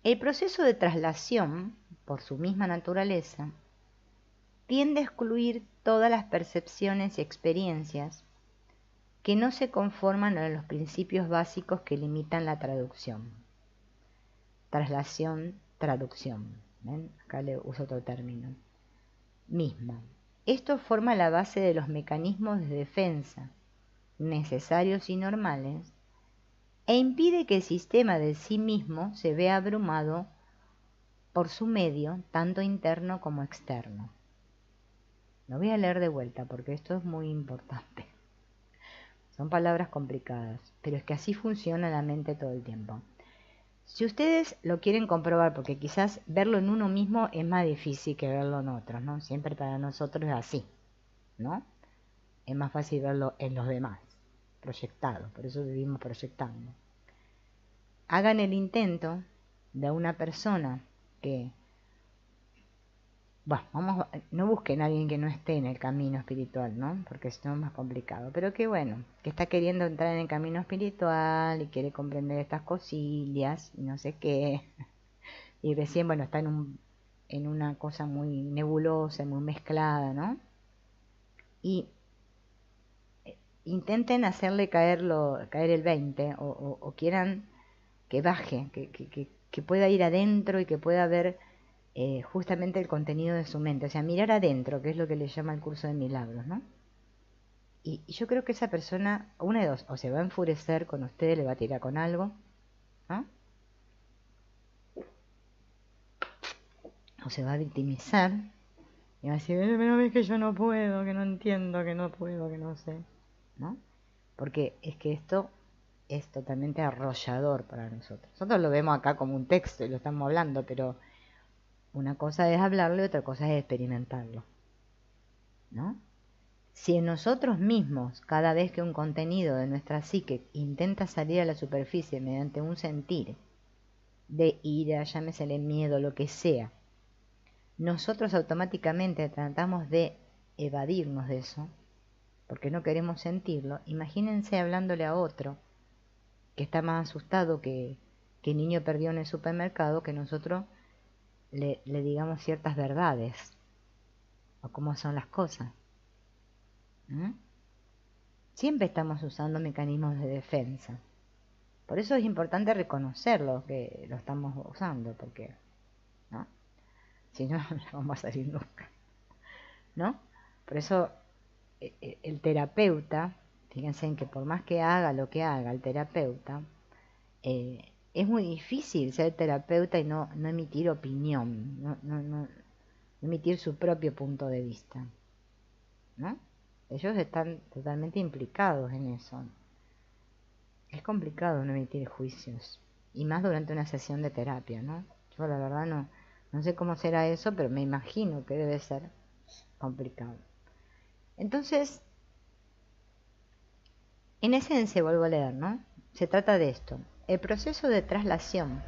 El proceso de traslación, por su misma naturaleza, tiende a excluir todas las percepciones y experiencias que no se conforman a los principios básicos que limitan la traducción. Traslación, traducción. ¿Ven? Acá le uso otro término. Misma. Esto forma la base de los mecanismos de defensa necesarios y normales e impide que el sistema de sí mismo se vea abrumado por su medio, tanto interno como externo. Lo voy a leer de vuelta porque esto es muy importante. Son palabras complicadas, pero es que así funciona la mente todo el tiempo. Si ustedes lo quieren comprobar, porque quizás verlo en uno mismo es más difícil que verlo en otros, ¿no? Siempre para nosotros es así, ¿no? Es más fácil verlo en los demás, proyectado, por eso vivimos proyectando. Hagan el intento de una persona que, bueno, no busquen a alguien que no esté en el camino espiritual, ¿no? Porque si no es más complicado, pero que bueno, que está queriendo entrar en el camino espiritual y quiere comprender estas cosillas y no sé qué, y recién, bueno, está en una cosa muy nebulosa, muy mezclada, ¿no? Y intenten hacerle caer el 20 o quieran que baje, que pueda ir adentro y que pueda ver justamente el contenido de su mente, o sea, mirar adentro, que es lo que le llama el curso de milagros, ¿no? Y yo creo que esa persona, una de dos, o se va a enfurecer con usted, le va a tirar con algo, ¿no? O se va a victimizar y va a decir, pero ves que yo no puedo, que no entiendo, que no puedo, que no sé, ¿no? Porque es que esto es totalmente arrollador para nosotros. Nosotros lo vemos acá como un texto y lo estamos hablando, pero una cosa es hablarlo y otra cosa es experimentarlo, ¿no? Si en nosotros mismos, cada vez que un contenido de nuestra psique intenta salir a la superficie mediante un sentir de ira, llámesele miedo, lo que sea, nosotros automáticamente tratamos de evadirnos de eso, porque no queremos sentirlo, imagínense hablándole a otro que está más asustado que el niño perdió en el supermercado, que nosotros le digamos ciertas verdades o cómo son las cosas. ¿Mm? Siempre estamos usando mecanismos de defensa. Por eso es importante reconocerlo, que lo estamos usando, porque, ¿no? Si no, no vamos a salir nunca, ¿no? Por eso el terapeuta, fíjense en que por más que haga lo que haga el terapeuta, es muy difícil ser terapeuta y no emitir opinión, no emitir su propio punto de vista, ¿no? Ellos están totalmente implicados en eso. Es complicado no emitir juicios, y más durante una sesión de terapia, ¿no? Yo la verdad no sé cómo será eso, pero me imagino que debe ser complicado. Entonces, en esencia, vuelvo a leer, ¿no? Se trata de esto. El proceso de traslación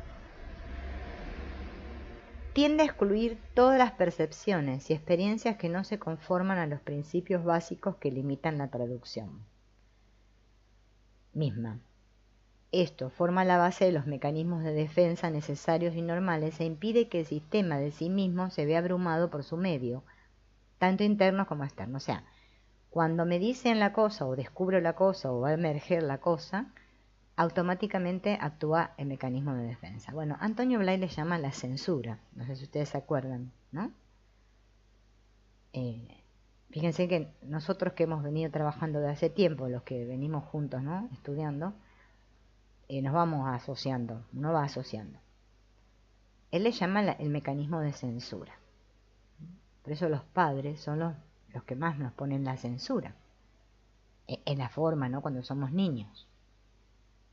tiende a excluir todas las percepciones y experiencias que no se conforman a los principios básicos que limitan la traducción misma. Esto forma la base de los mecanismos de defensa necesarios y normales e impide que el sistema de sí mismo se vea abrumado por su medio, tanto interno como externo. O sea, cuando me dicen la cosa o descubro la cosa o va a emerger la cosa, automáticamente actúa el mecanismo de defensa. Bueno, Antonio Blay le llama la censura, no sé si ustedes se acuerdan, ¿no? Fíjense que nosotros que hemos venido trabajando de hace tiempo, los que venimos juntos, ¿no? Estudiando, nos vamos asociando, uno va asociando. Él le llama el mecanismo de censura. Por eso los padres son los que más nos ponen la censura. En la forma, ¿no? Cuando somos niños.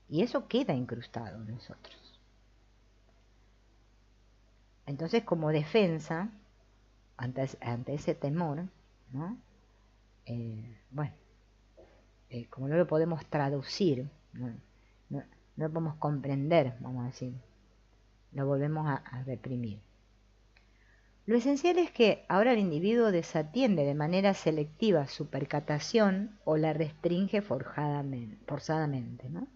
Y eso queda incrustado en nosotros. Entonces, como defensa, ante ese temor, ¿no? Bueno, como no lo podemos traducir, no lo podemos comprender, vamos a decir, lo volvemos a reprimir. Lo esencial es que ahora el individuo desatiende de manera selectiva su percatación o la restringe forzadamente, ¿no?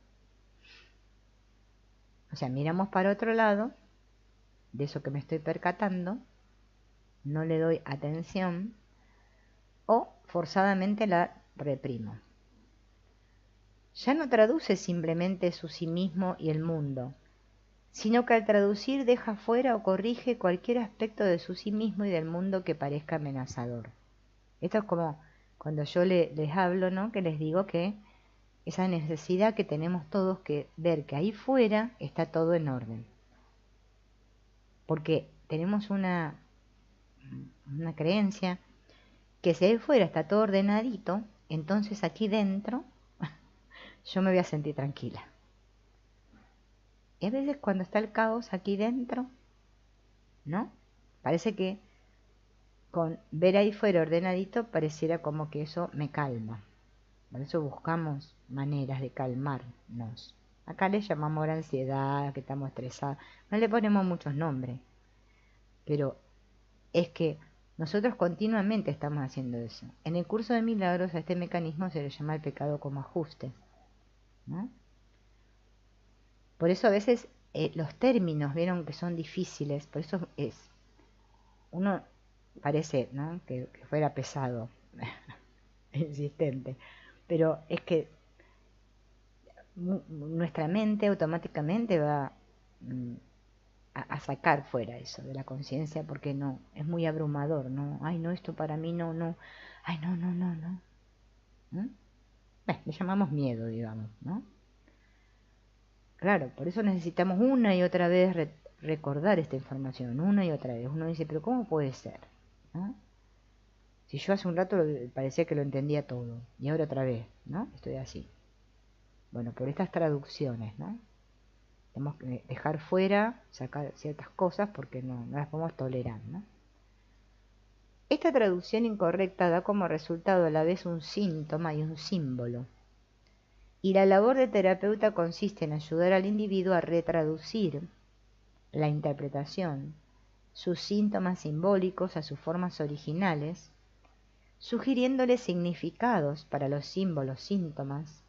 O sea, miramos para otro lado de eso que me estoy percatando, no le doy atención o forzadamente la reprimo. Ya no traduce simplemente su sí mismo y el mundo, sino que al traducir deja fuera o corrige cualquier aspecto de su sí mismo y del mundo que parezca amenazador. Esto es como cuando yo les hablo, ¿no? Que les digo que esa necesidad que tenemos todos que ver que ahí fuera está todo en orden. Porque tenemos una creencia que si ahí fuera está todo ordenadito, entonces aquí dentro yo me voy a sentir tranquila. Y a veces cuando está el caos aquí dentro, ¿no? Parece que con ver ahí fuera ordenadito pareciera como que eso me calma. Por eso buscamos maneras de calmarnos. Acá le llamamos la ansiedad, que estamos estresados. No le ponemos muchos nombres. Pero es que nosotros continuamente estamos haciendo eso. En el curso de milagros a este mecanismo se le llama el pecado como ajuste, ¿no? Por eso a veces los términos, vieron que son difíciles, por eso uno parece, ¿no? que fuera pesado, insistente, pero es que nuestra mente automáticamente va a sacar fuera eso de la conciencia, porque no, es muy abrumador, ¿no? Ay, no, esto para mí no, no, ay, no, no, no, no. Le llamamos miedo, digamos, ¿no? Claro, por eso necesitamos una y otra vez recordar esta información, una y otra vez. Uno dice, pero ¿cómo puede ser? ¿No? Si yo hace un rato parecía que lo entendía todo, y ahora otra vez, ¿no? Estoy así. Bueno, por estas traducciones, ¿no? Tenemos que dejar fuera, sacar ciertas cosas porque no las podemos tolerar, ¿no? Esta traducción incorrecta da como resultado a la vez un síntoma y un símbolo. Y la labor de terapeuta consiste en ayudar al individuo a retraducir la interpretación, sus síntomas simbólicos a sus formas originales, sugiriéndole significados para los símbolos síntomas.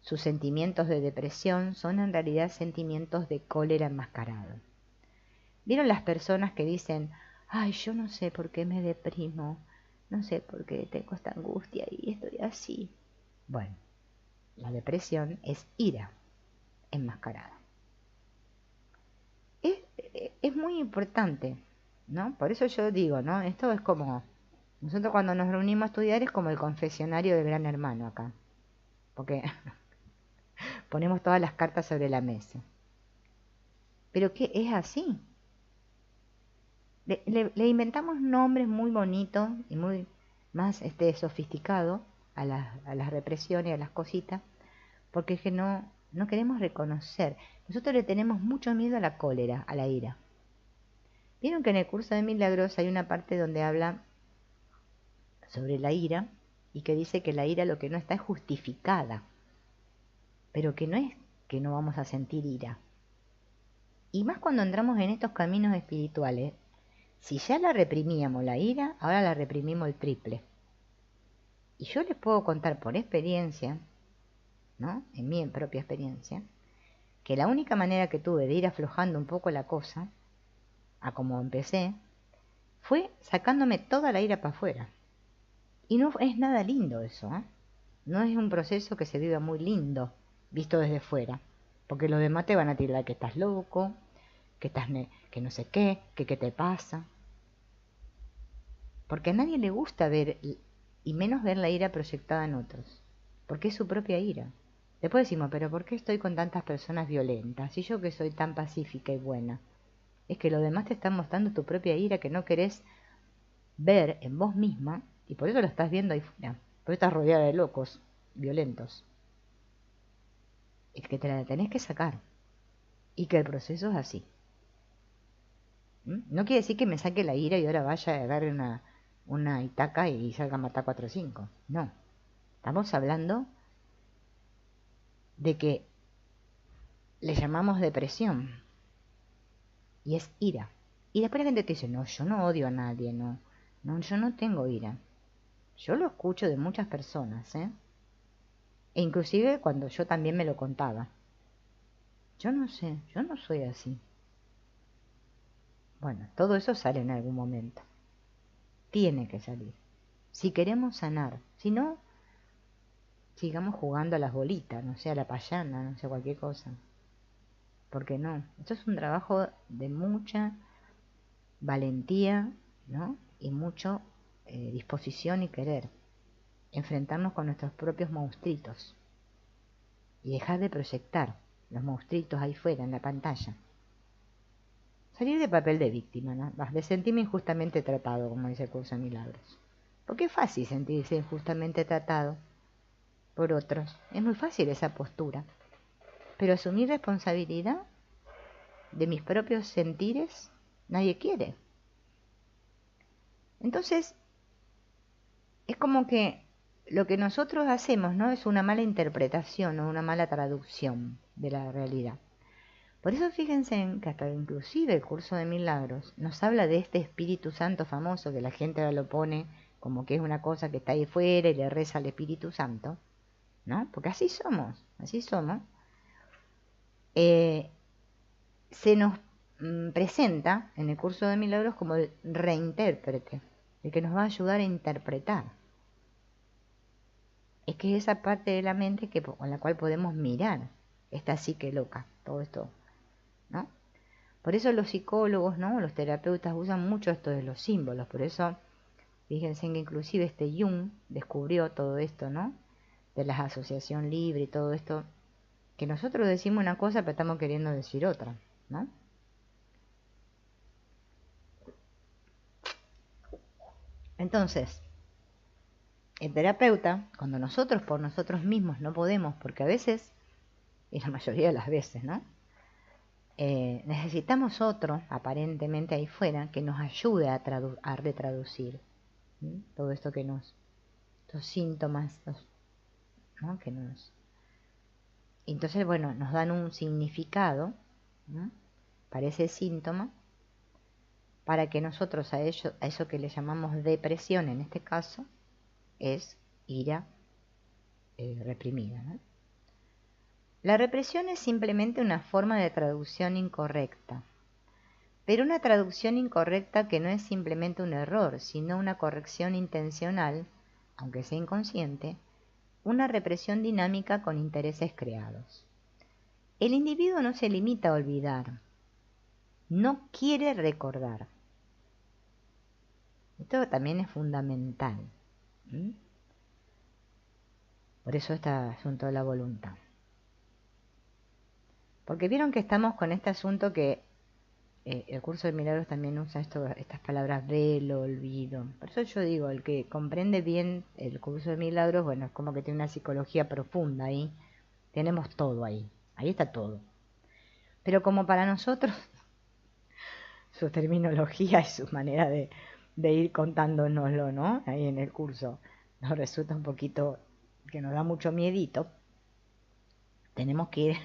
Sus sentimientos de depresión son en realidad sentimientos de cólera enmascarado. ¿Vieron las personas que dicen, ay, yo no sé por qué me deprimo, no sé por qué tengo esta angustia y estoy así? Bueno, la depresión es ira enmascarada. Es muy importante, ¿no? Por eso yo digo, ¿no? Esto es como, nosotros cuando nos reunimos a estudiar es como el confesionario del Gran Hermano acá, porque ponemos todas las cartas sobre la mesa. Pero ¿qué es así? Le inventamos nombres muy bonitos y muy más sofisticados a las represiones, a las cositas, porque es que no queremos reconocer. Nosotros le tenemos mucho miedo a la cólera, a la ira. Vieron que en el curso de Milagros hay una parte donde habla sobre la ira y que dice que la ira lo que no está es justificada, pero que no es que no vamos a sentir ira. Y más cuando entramos en estos caminos espirituales, si ya la reprimíamos la ira, ahora la reprimimos el triple. Y yo les puedo contar por experiencia, ¿no? En mi propia experiencia, que la única manera que tuve de ir aflojando un poco la cosa, a como empecé, fue sacándome toda la ira para afuera. Y no es nada lindo eso, ¿eh? No es un proceso que se viva muy lindo, visto desde fuera. Porque los demás te van a tirar que estás loco, que que no sé qué, que qué te pasa. Porque a nadie le gusta ver, y menos ver la ira proyectada en otros. Porque es su propia ira. Después decimos, pero ¿por qué estoy con tantas personas violentas? Y yo que soy tan pacífica y buena. Es que los demás te están mostrando tu propia ira que no querés ver en vos misma, y por eso lo estás viendo ahí fuera. Por eso estás rodeada de locos, violentos. Es que te la tenés que sacar. Y que el proceso es así. No quiere decir que me saque la ira y ahora vaya a agarre una itaca y salga a matar 4 o 5. No. Estamos hablando de que le llamamos depresión. Y es ira. Y después la gente te dice, no, yo no odio a nadie, no. No, yo no tengo ira. Yo lo escucho de muchas personas, ¿eh? E inclusive cuando yo también me lo contaba. Yo no sé, yo no soy así. Bueno, todo eso sale en algún momento. Tiene que salir. Si queremos sanar. Si no, sigamos jugando a las bolitas, no sé, a la payana, no sé, cualquier cosa. Porque no, esto es un trabajo de mucha valentía, ¿no? Y mucho disposición y querer. Enfrentarnos con nuestros propios monstruitos. Y dejar de proyectar los monstruitos ahí fuera, en la pantalla. Salir de papel de víctima, ¿no? De sentirme injustamente tratado, como dice el curso de Milagros. Porque es fácil sentirse injustamente tratado por otros. Es muy fácil esa postura. Pero asumir responsabilidad de mis propios sentires, nadie quiere. Entonces, es como que lo que nosotros hacemos, ¿no? Es una mala interpretación o una mala traducción de la realidad. Por eso fíjense en que hasta inclusive el curso de Milagros nos habla de este Espíritu Santo famoso, que la gente ahora lo pone como que es una cosa que está ahí fuera y le reza al Espíritu Santo, ¿no? Porque así somos, así somos. Se nos presenta en el curso de Milagros como el reintérprete, el que nos va a ayudar a interpretar. Es que es esa parte de la mente con la cual podemos mirar esta psique loca, todo esto, ¿no? Por eso los psicólogos, ¿no? Los terapeutas usan mucho esto de los símbolos. Por eso, fíjense que inclusive Jung descubrió todo esto, ¿no? De la asociación libre y todo esto, que nosotros decimos una cosa pero estamos queriendo decir otra, ¿no? Entonces, el terapeuta, cuando nosotros por nosotros mismos no podemos, porque a veces, y la mayoría de las veces, ¿no? Necesitamos otro, aparentemente ahí fuera, que nos ayude a retraducir todo esto que estos síntomas, ¿no? Que nos... Entonces, bueno, nos dan un significado, ¿no? Para ese síntoma, para que nosotros a eso que le llamamos depresión, en este caso, es ira reprimida, ¿no? La represión es simplemente una forma de traducción incorrecta, pero una traducción incorrecta que no es simplemente un error, sino una corrección intencional, aunque sea inconsciente, una represión dinámica con intereses creados. El individuo no se limita a olvidar, no quiere recordar. Esto también es fundamental. Por eso este asunto de la voluntad. Porque vieron que estamos con este asunto que el curso de milagros también usa estas palabras velo, olvido. Por eso yo digo, el que comprende bien el curso de milagros, bueno, es como que tiene una psicología profunda ahí. Tenemos todo ahí. Ahí está todo. Pero como para nosotros, su terminología y su manera de ir contándonoslo, ¿no? Ahí en el curso, nos resulta un poquito que nos da mucho miedito. Tenemos que ir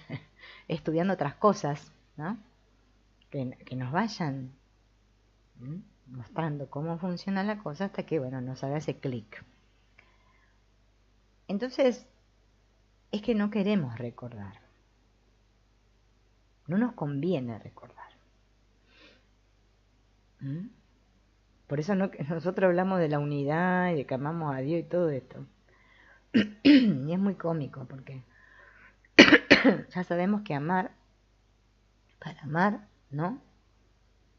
estudiando otras cosas, ¿no? Que nos vayan mostrando cómo funciona la cosa hasta que, bueno, nos haga ese clic. Entonces, es que no queremos recordar. No nos conviene recordar. Por eso nosotros hablamos de la unidad y de que amamos a Dios y todo esto. Y es muy cómico porque ya sabemos que para amar, ¿no?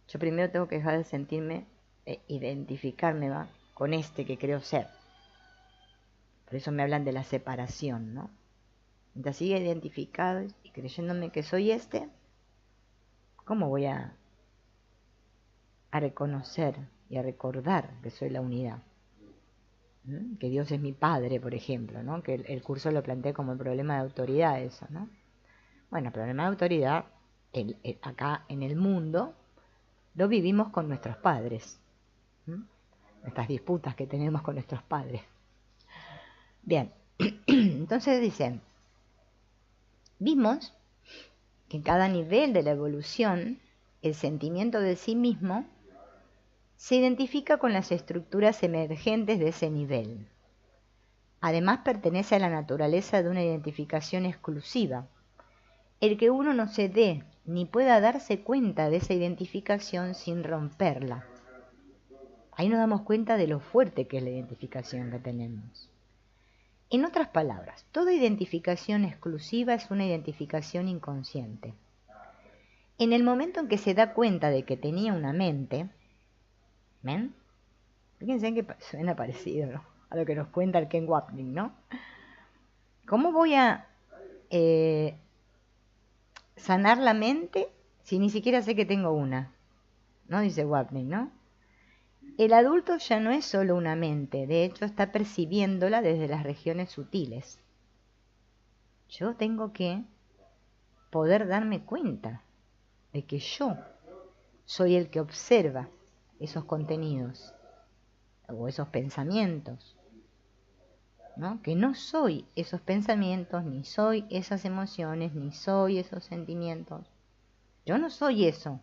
Yo primero tengo que dejar de sentirme, identificarme, ¿va? Con este que creo ser. Por eso me hablan de la separación, ¿no? Mientras siga identificado y creyéndome que soy este, ¿cómo voy a reconocer y a recordar que soy la unidad? Que Dios es mi padre, por ejemplo, ¿no? Que el curso lo plantea como el problema de autoridad, eso, ¿no? Bueno, el problema de autoridad, acá en el mundo, lo vivimos con nuestros padres. Estas disputas que tenemos con nuestros padres. Bien, entonces dicen, vimos que en cada nivel de la evolución, el sentimiento de sí mismo se identifica con las estructuras emergentes de ese nivel. Además, pertenece a la naturaleza de una identificación exclusiva. El que uno no se dé ni pueda darse cuenta de esa identificación sin romperla. Ahí nos damos cuenta de lo fuerte que es la identificación que tenemos. En otras palabras, toda identificación exclusiva es una identificación inconsciente. En el momento en que se da cuenta de que tenía una mente, ¿ven? Fíjense que suena parecido, ¿no? A lo que nos cuenta el Ken Wapnick, ¿no? ¿Cómo voy a sanar la mente si ni siquiera sé que tengo una? ¿No? Dice Wapnick, ¿no? El adulto ya no es solo una mente, de hecho está percibiéndola desde las regiones sutiles. Yo tengo que poder darme cuenta de que yo soy el que observa esos contenidos o esos pensamientos, ¿no? Que no soy esos pensamientos, ni soy esas emociones, ni soy esos sentimientos. Yo no soy eso.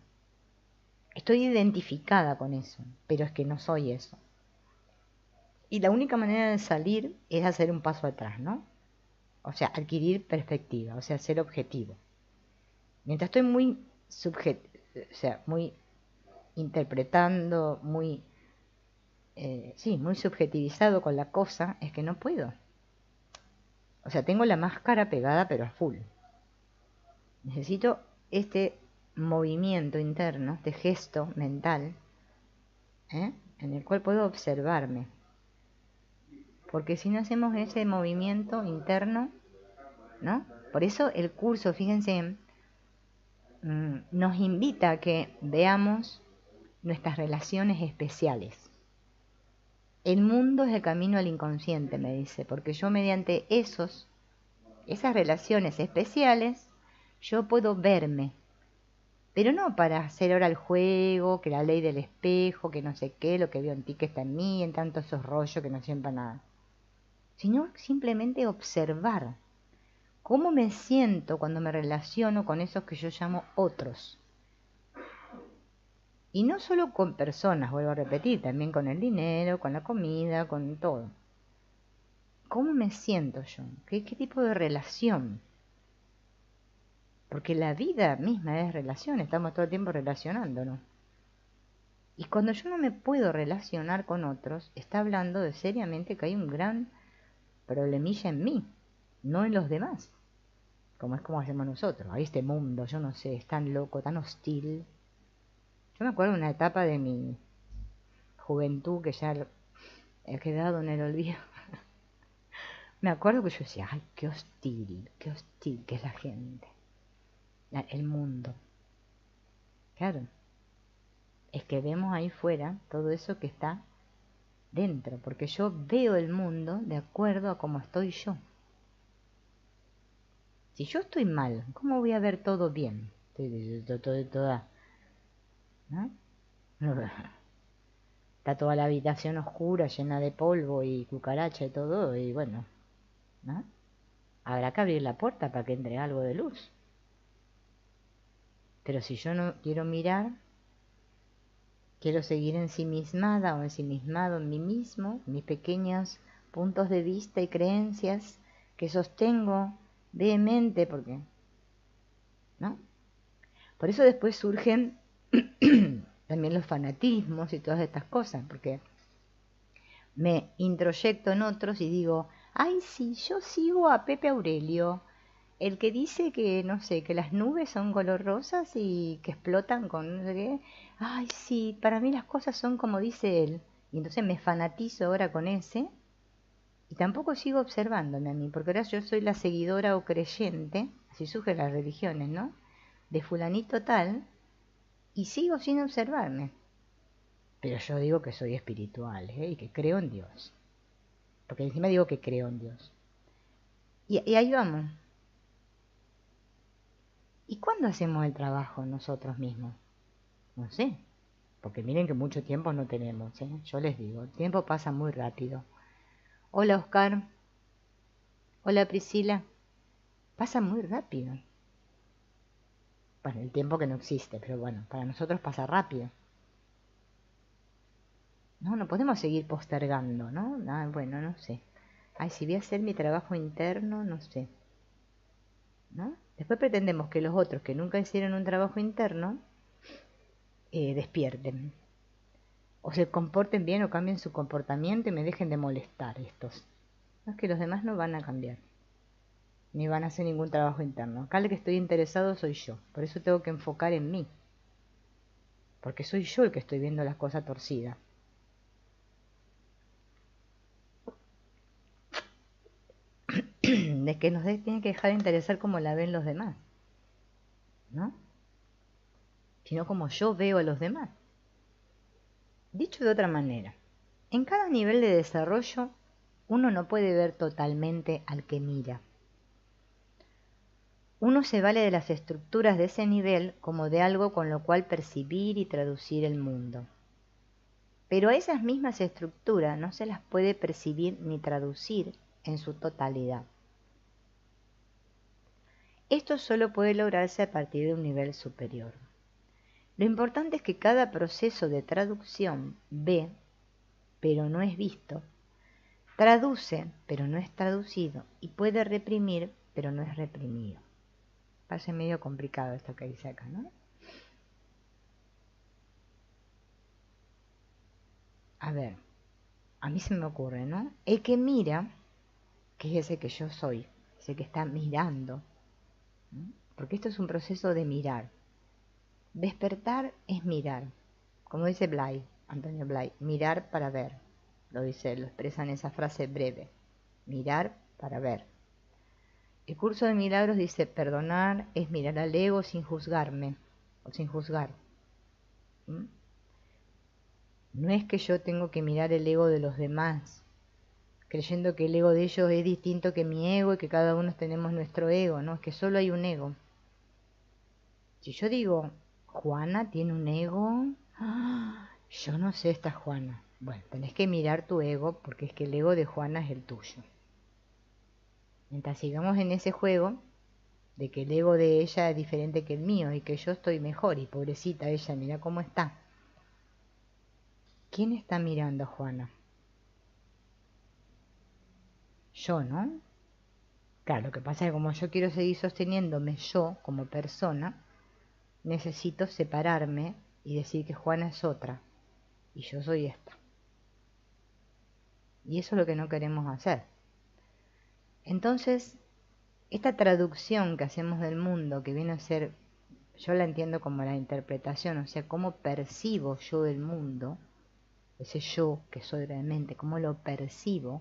Estoy identificada con eso, pero es que no soy eso. Y la única manera de salir es hacer un paso atrás, ¿no? O sea, adquirir perspectiva, o sea, ser objetivo. Mientras estoy muy muy interpretando, muy subjetivizado con la cosa, es que no puedo. O sea, tengo la máscara pegada pero a full. Necesito este movimiento interno, este gesto mental, en el cual puedo observarme. Porque si no hacemos ese movimiento interno, ¿no? Por eso el curso, fíjense, nos invita a que veamos nuestras relaciones especiales. El mundo es el camino al inconsciente, me dice, porque yo mediante esas relaciones especiales, yo puedo verme. Pero no para hacer ahora el juego, que la ley del espejo, que no sé qué, lo que veo en ti que está en mí, en tantos esos rollos que no sientan nada. Sino simplemente observar cómo me siento cuando me relaciono con esos que yo llamo otros. Y no solo con personas, vuelvo a repetir, también con el dinero, con la comida, con todo. ¿Cómo me siento yo? ¿Qué tipo de relación? Porque la vida misma es relación, estamos todo el tiempo relacionándonos. Y cuando yo no me puedo relacionar con otros, está hablando de seriamente que hay un gran problemilla en mí, no en los demás. Como es como hacemos nosotros. Hay este mundo, yo no sé, es tan loco, tan hostil. Yo me acuerdo de una etapa de mi juventud que ya he quedado en el olvido. Me acuerdo que yo decía, ay, qué hostil que es la gente. El mundo. Claro. Es que vemos ahí fuera todo eso que está dentro, porque yo veo el mundo de acuerdo a cómo estoy yo. Si yo estoy mal, ¿cómo voy a ver todo bien? Toda, ¿no? Está toda la habitación oscura, llena de polvo y cucaracha y todo, y bueno, ¿no? Habrá que abrir la puerta para que entre algo de luz. Pero si yo no quiero mirar, quiero seguir ensimismada o ensimismado en mí mismo, en mis pequeños puntos de vista y creencias que sostengo vehemente, porque, ¿no? Por eso después surgen también los fanatismos y todas estas cosas, porque me introyecto en otros y digo, ay, sí, yo sigo a Pepe Aurelio, el que dice que, no sé, que las nubes son color rosas y que explotan con no sé qué. Ay, sí, para mí las cosas son como dice él. Y entonces me fanatizo ahora con ese y tampoco sigo observándome a mí, porque ahora yo soy la seguidora o creyente, así surgen las religiones, ¿no? De fulanito tal, y sigo sin observarme. Pero yo digo que soy espiritual, y que creo en Dios. Porque encima digo que creo en Dios. Y ahí vamos. ¿Y cuándo hacemos el trabajo nosotros mismos? No sé. Porque miren que mucho tiempo no tenemos, Yo les digo, el tiempo pasa muy rápido. Hola Oscar. Hola Priscila. Pasa muy rápido. Bueno, el tiempo que no existe, pero bueno, para nosotros pasa rápido. No podemos seguir postergando, ¿no? Bueno, no sé. Ay, si voy a hacer mi trabajo interno, no sé. ¿No? Después pretendemos que los otros que nunca hicieron un trabajo interno despierten. O se comporten bien o cambien su comportamiento y me dejen de molestar estos. No es que los demás no van a cambiar. Ni van a hacer ningún trabajo interno. Acá el que estoy interesado soy yo. Por eso tengo que enfocar en mí. Porque soy yo el que estoy viendo las cosas torcidas. De que nos tiene que dejar de interesar como la ven los demás, ¿no? Sino como yo veo a los demás. Dicho de otra manera, en cada nivel de desarrollo uno no puede ver totalmente al que mira. Uno se vale de las estructuras de ese nivel como de algo con lo cual percibir y traducir el mundo. Pero a esas mismas estructuras no se las puede percibir ni traducir en su totalidad. Esto solo puede lograrse a partir de un nivel superior. Lo importante es que cada proceso de traducción ve, pero no es visto, traduce, pero no es traducido, y puede reprimir, pero no es reprimido. Parece medio complicado esto que dice acá, ¿no? A ver, a mí se me ocurre, ¿no? El que mira, que es ese que yo soy, ese que está mirando, ¿no? Porque esto es un proceso de mirar. Despertar es mirar, como dice Blay, Antonio Blay, mirar para ver. Lo expresa en esa frase breve, mirar para ver. El curso de milagros dice, perdonar es mirar al ego sin juzgarme, o sin juzgar. ¿Mm? No es que yo tengo que mirar el ego de los demás, creyendo que el ego de ellos es distinto que mi ego y que cada uno tenemos nuestro ego, no, es que solo hay un ego. Si yo digo, Juana tiene un ego, yo no sé esta Juana. Bueno, tenés que mirar tu ego porque es que el ego de Juana es el tuyo. Mientras sigamos en ese juego de que el ego de ella es diferente que el mío y que yo estoy mejor y pobrecita ella, mira cómo está. ¿Quién está mirando a Juana? Yo, ¿no? Claro, lo que pasa es que como yo quiero seguir sosteniéndome yo como persona, necesito separarme y decir que Juana es otra y yo soy esta. Y eso es lo que no queremos hacer. Entonces, esta traducción que hacemos del mundo, que viene a ser, yo la entiendo como la interpretación, o sea, cómo percibo yo el mundo, ese yo que soy realmente, cómo lo percibo,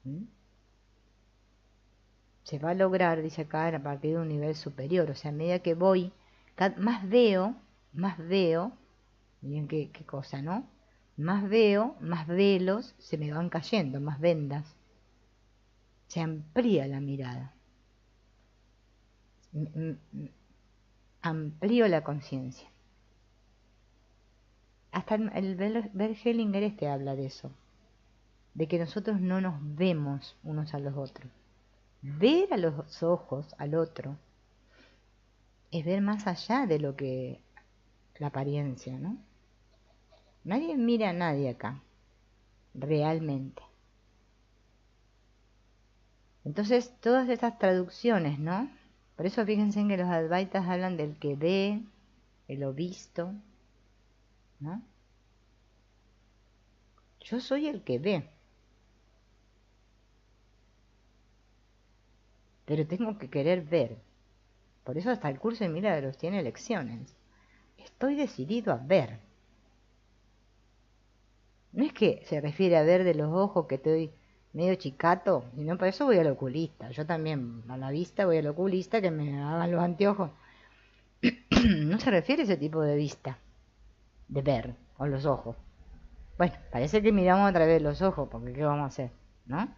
¿m? Se va a lograr, dice acá, a partir de un nivel superior, o sea, a medida que voy, más veo, miren qué cosa, ¿no? Más veo, más velos se me van cayendo, más vendas. Se amplía la mirada. Amplío la conciencia. Hasta el Bert Hellinger habla de eso, de que nosotros no nos vemos unos a los otros. Ver a los ojos al otro es ver más allá de lo que la apariencia, ¿no? Nadie mira a nadie acá, realmente. Entonces, todas estas traducciones, ¿no? Por eso fíjense en que los advaitas hablan del que ve, de lo visto, ¿no? Yo soy el que ve, pero tengo que querer ver. Por eso hasta el curso de milagros tiene lecciones. Estoy decidido a ver. No es que se refiere a ver de los ojos que estoy medio chicato, sino por eso voy al oculista. Yo también a la vista voy al oculista que me hagan los anteojos. No se refiere a ese tipo de vista, de ver, con los ojos. Bueno, parece que miramos a través de los ojos, porque ¿qué vamos a hacer? ¿No?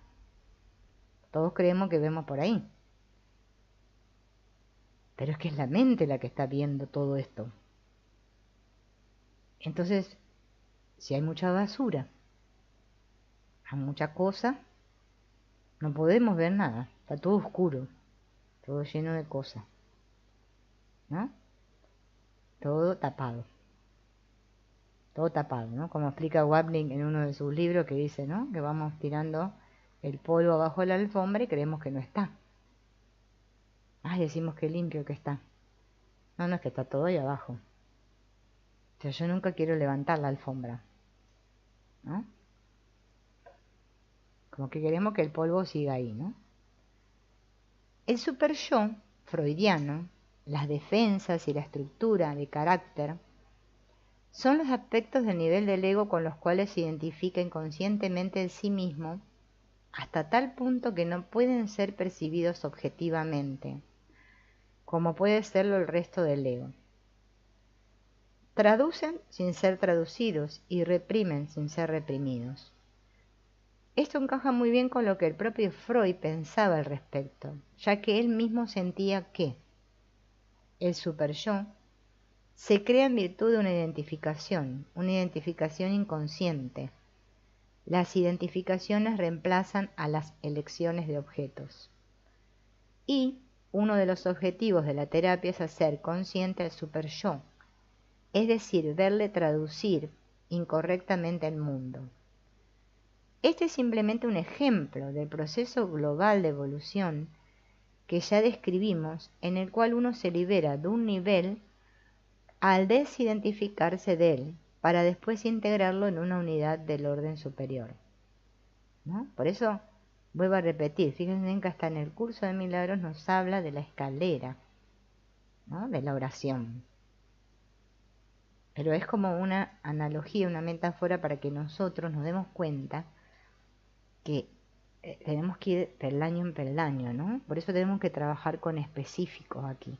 Todos creemos que vemos por ahí. Pero es que es la mente la que está viendo todo esto. Entonces, si hay mucha basura, hay mucha cosa, no podemos ver nada. Está todo oscuro, todo lleno de cosas, ¿no? Todo tapado, ¿no? Como explica Wapnick en uno de sus libros que dice, ¿no? Que vamos tirando el polvo abajo de la alfombra y creemos que no está. Ay, decimos que limpio que está. No, no es que está todo ahí abajo. O sea, yo nunca quiero levantar la alfombra, ¿no? Como que queremos que el polvo siga ahí, ¿no? El super yo freudiano, las defensas y la estructura de carácter son los aspectos del nivel del ego con los cuales se identifica inconscientemente el sí mismo hasta tal punto que no pueden ser percibidos objetivamente, como puede serlo el resto del ego. Traducen sin ser traducidos y reprimen sin ser reprimidos. Esto encaja muy bien con lo que el propio Freud pensaba al respecto, ya que él mismo sentía que el superyo se crea en virtud de una identificación inconsciente. Las identificaciones reemplazan a las elecciones de objetos. Y uno de los objetivos de la terapia es hacer consciente al superyo, es decir, verle traducir incorrectamente el mundo. Este es simplemente un ejemplo del proceso global de evolución que ya describimos, en el cual uno se libera de un nivel al desidentificarse de él, para después integrarlo en una unidad del orden superior, ¿no? Por eso, vuelvo a repetir, fíjense que hasta en el curso de milagros nos habla de la escalera, ¿no? De la oración. pero es como una analogía, una metáfora para que nosotros nos demos cuenta que tenemos que ir peldaño en peldaño, ¿no? Por eso tenemos que trabajar con específicos aquí.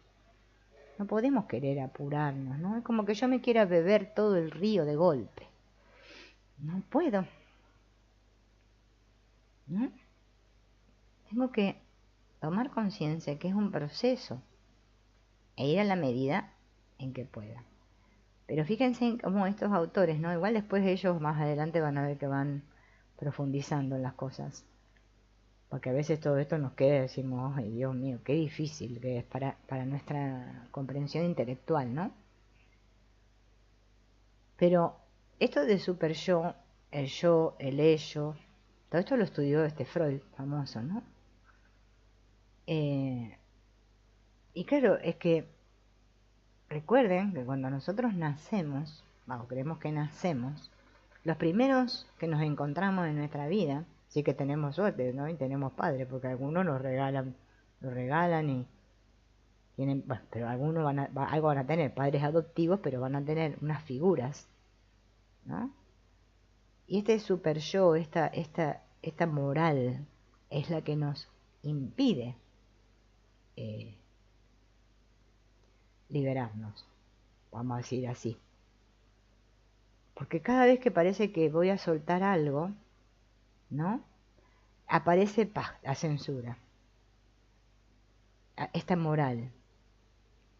No podemos querer apurarnos, ¿no? Es como que yo me quiera beber todo el río de golpe. No puedo, ¿no? Tengo que tomar conciencia que es un proceso e ir a la medida en que pueda. Pero fíjense en cómo estos autores, ¿no? Igual después ellos más adelante van a ver que van profundizando en las cosas. Porque a veces todo esto nos queda y decimos, ay Dios mío, qué difícil que es para nuestra comprensión intelectual, ¿no? Pero esto de super yo, el ello, todo esto lo estudió este Freud, famoso, ¿no? Y claro, es que recuerden que cuando nosotros nacemos, o creemos que nacemos, los primeros que nos encontramos en nuestra vida, sí que tenemos suerte, ¿no? Y tenemos padres, porque algunos nos regalan y tienen, bueno, pero algunos algo van a tener, padres adoptivos, pero van a tener unas figuras, ¿no? Y este super yo, esta moral, es la que nos impide liberarnos, vamos a decir así. Porque cada vez que parece que voy a soltar algo, ¿no? Aparece la censura, esta moral.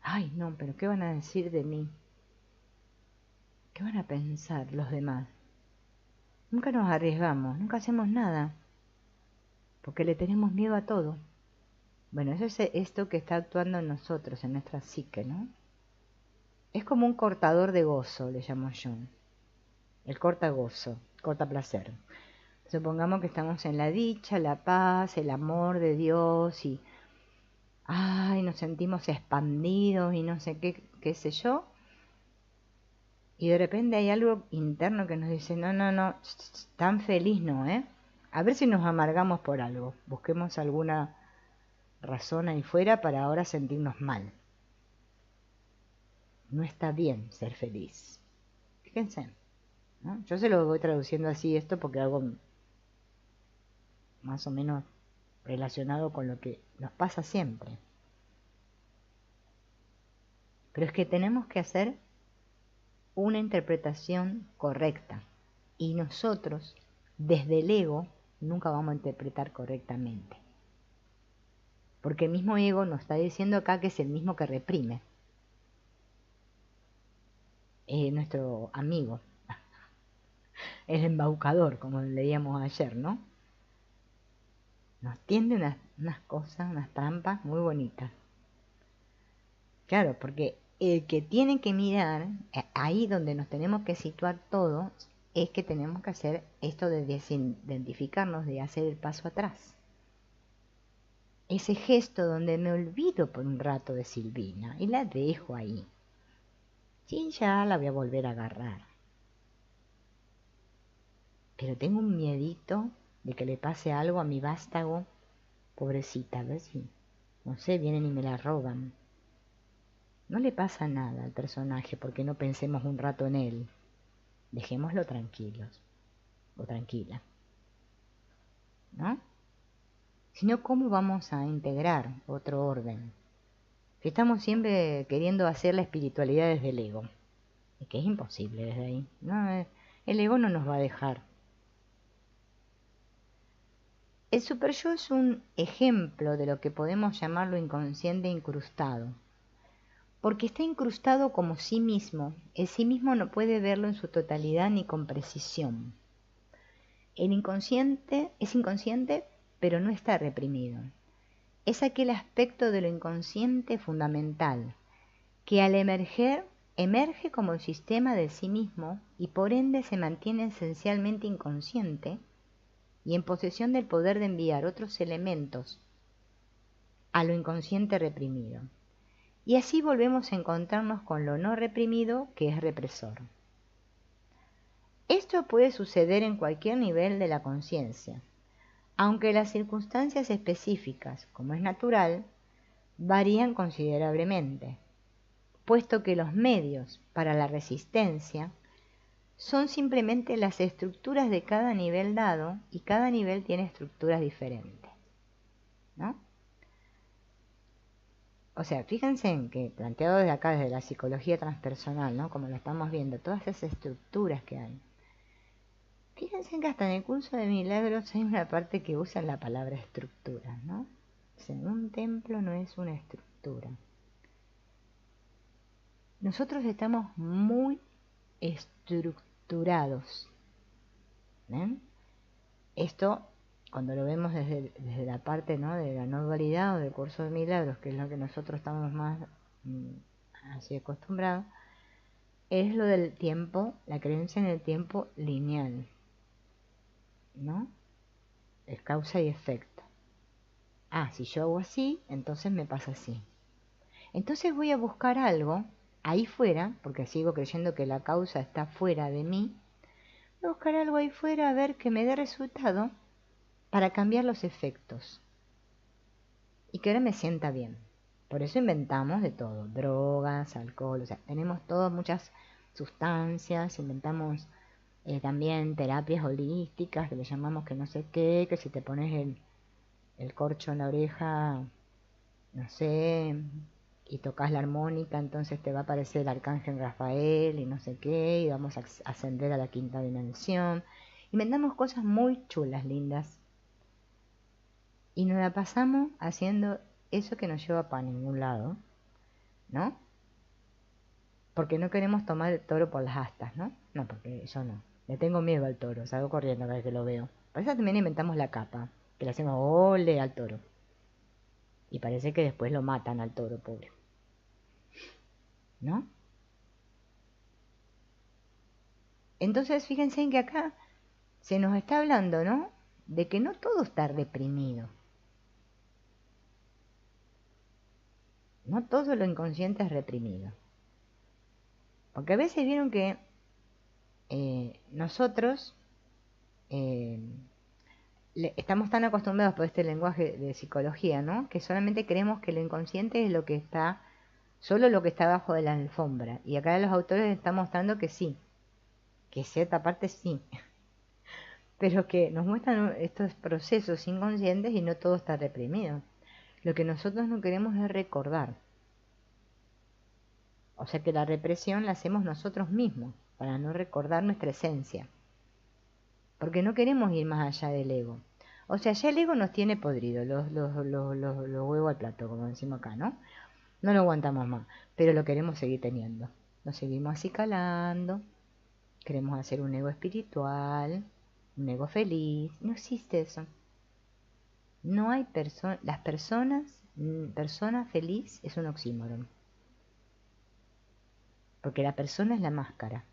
Ay, no, pero ¿qué van a decir de mí? ¿Qué van a pensar los demás? Nunca nos arriesgamos, nunca hacemos nada, porque le tenemos miedo a todo. Bueno, eso es esto que está actuando en nosotros, en nuestra psique, ¿no? Es como un cortador de gozo, le llamo yo. El corta gozo, corta placer. Supongamos que estamos en la dicha, la paz, el amor de Dios y ay, nos sentimos expandidos y no sé qué sé yo. Y de repente hay algo interno que nos dice, no, no, no, tan feliz no, ¿eh? A ver si nos amargamos por algo. Busquemos alguna razón ahí fuera para ahora sentirnos mal. No está bien ser feliz. Fíjense, ¿no? Yo se lo voy traduciendo así esto porque algo más o menos relacionado con lo que nos pasa siempre. Pero es que tenemos que hacer una interpretación correcta. Y nosotros, desde el ego, nunca vamos a interpretar correctamente. Porque el mismo ego nos está diciendo acá que es el mismo que reprime. Es nuestro amigo. El embaucador, como leíamos ayer, ¿no? Nos tiende unas cosas, unas trampas muy bonitas. Claro, porque el que tiene que mirar, ahí donde nos tenemos que situar todos, es que tenemos que hacer esto de desidentificarnos, de hacer el paso atrás. Ese gesto donde me olvido por un rato de Silvina y la dejo ahí. Sí, ya la voy a volver a agarrar. Pero tengo un miedito de que le pase algo a mi vástago, pobrecita, a ver si, no sé, vienen y me la roban. No le pasa nada al personaje porque no pensemos un rato en él. Dejémoslo tranquilos o tranquila, ¿no? Sino cómo vamos a integrar otro orden. Si estamos siempre queriendo hacer la espiritualidad desde el ego, es que es imposible desde ahí. No, el ego no nos va a dejar. El superyo es un ejemplo de lo que podemos llamar lo inconsciente incrustado. Porque está incrustado como sí mismo, el sí mismo no puede verlo en su totalidad ni con precisión. El inconsciente es inconsciente, pero no está reprimido. Es aquel aspecto de lo inconsciente fundamental, que al emerger, emerge como el sistema de sí mismo y por ende se mantiene esencialmente inconsciente y en posesión del poder de enviar otros elementos a lo inconsciente reprimido. Y así volvemos a encontrarnos con lo no reprimido, que es represor. Esto puede suceder en cualquier nivel de la conciencia, aunque las circunstancias específicas, como es natural, varían considerablemente. puesto que los medios para la resistencia son simplemente las estructuras de cada nivel dado, y cada nivel tiene estructuras diferentes, ¿no? O sea, fíjense en que, planteado desde acá, desde la psicología transpersonal, ¿no? Como lo estamos viendo, todas esas estructuras que hay. Fíjense que hasta en el curso de milagros hay una parte que usa la palabra estructura, ¿no? O sea, un templo no es una estructura. Nosotros estamos muy estructurados. ¿Ven? Esto, cuando lo vemos desde la parte, ¿no?, de la no dualidad o del curso de milagros, que es lo que nosotros estamos más así acostumbrados, es lo del tiempo, la creencia en el tiempo lineal, ¿no? Es causa y efecto. Ah, si yo hago así, entonces me pasa así. Entonces voy a buscar algo ahí fuera, porque sigo creyendo que la causa está fuera de mí. Voy a buscar algo ahí fuera a ver que me dé resultado para cambiar los efectos y que ahora me sienta bien. Por eso inventamos de todo, drogas, alcohol, o sea, tenemos todas muchas sustancias, inventamos también terapias holísticas, que le llamamos que no sé qué, que si te pones el corcho en la oreja, no sé, y tocas la armónica, entonces te va a aparecer el arcángel Rafael y no sé qué, y vamos a ascender a la quinta dimensión. Inventamos cosas muy chulas, lindas, y nos la pasamos haciendo eso que no lleva para ningún lado, ¿no? Porque no queremos tomar el toro por las astas, ¿no? No, porque yo no. Le tengo miedo al toro, salgo corriendo cada vez que lo veo. Por eso también inventamos la capa, que le hacemos ole al toro. Y parece que después lo matan al toro, pobre. ¿No? Entonces, fíjense en que acá se nos está hablando, ¿no?, de que no todo está reprimido. No todo lo inconsciente es reprimido. Porque a veces vieron que nosotros estamos tan acostumbrados por este lenguaje de psicología, ¿no?, que solamente creemos que lo inconsciente es lo que está, solo lo que está abajo de la alfombra. Y acá los autores están mostrando que sí, que cierta parte sí, pero que nos muestran estos procesos inconscientes y no todo está reprimido. Lo que nosotros no queremos es recordar. O sea que la represión la hacemos nosotros mismos, para no recordar nuestra esencia. Porque no queremos ir más allá del ego. O sea, ya el ego nos tiene podrido, los huevos al plato, como decimos acá, ¿no? No lo aguantamos más, pero lo queremos seguir teniendo. Nos seguimos acicalando, queremos hacer un ego espiritual, un ego feliz. No existe eso. No hay las personas, persona feliz es un oxímoron. Porque la persona es la máscara.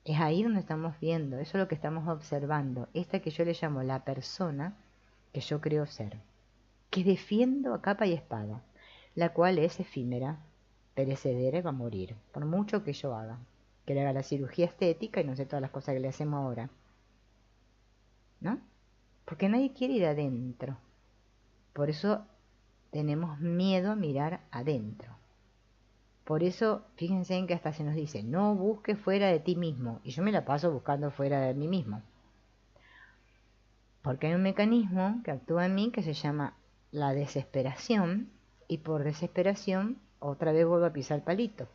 Es ahí donde estamos viendo, eso es lo que estamos observando. Esta que yo le llamo la persona que yo creo ser, que defiendo a capa y espada, la cual es efímera, perecedera y va a morir, por mucho que yo haga. Que le haga la cirugía estética y no sé todas las cosas que le hacemos ahora. ¿No? Porque nadie quiere ir adentro. Por eso tenemos miedo a mirar adentro. Por eso, fíjense en que hasta se nos dice, no busques fuera de ti mismo. Y yo me la paso buscando fuera de mí mismo. Porque hay un mecanismo que actúa en mí que se llama la desesperación. Y por desesperación, otra vez vuelvo a pisar palito.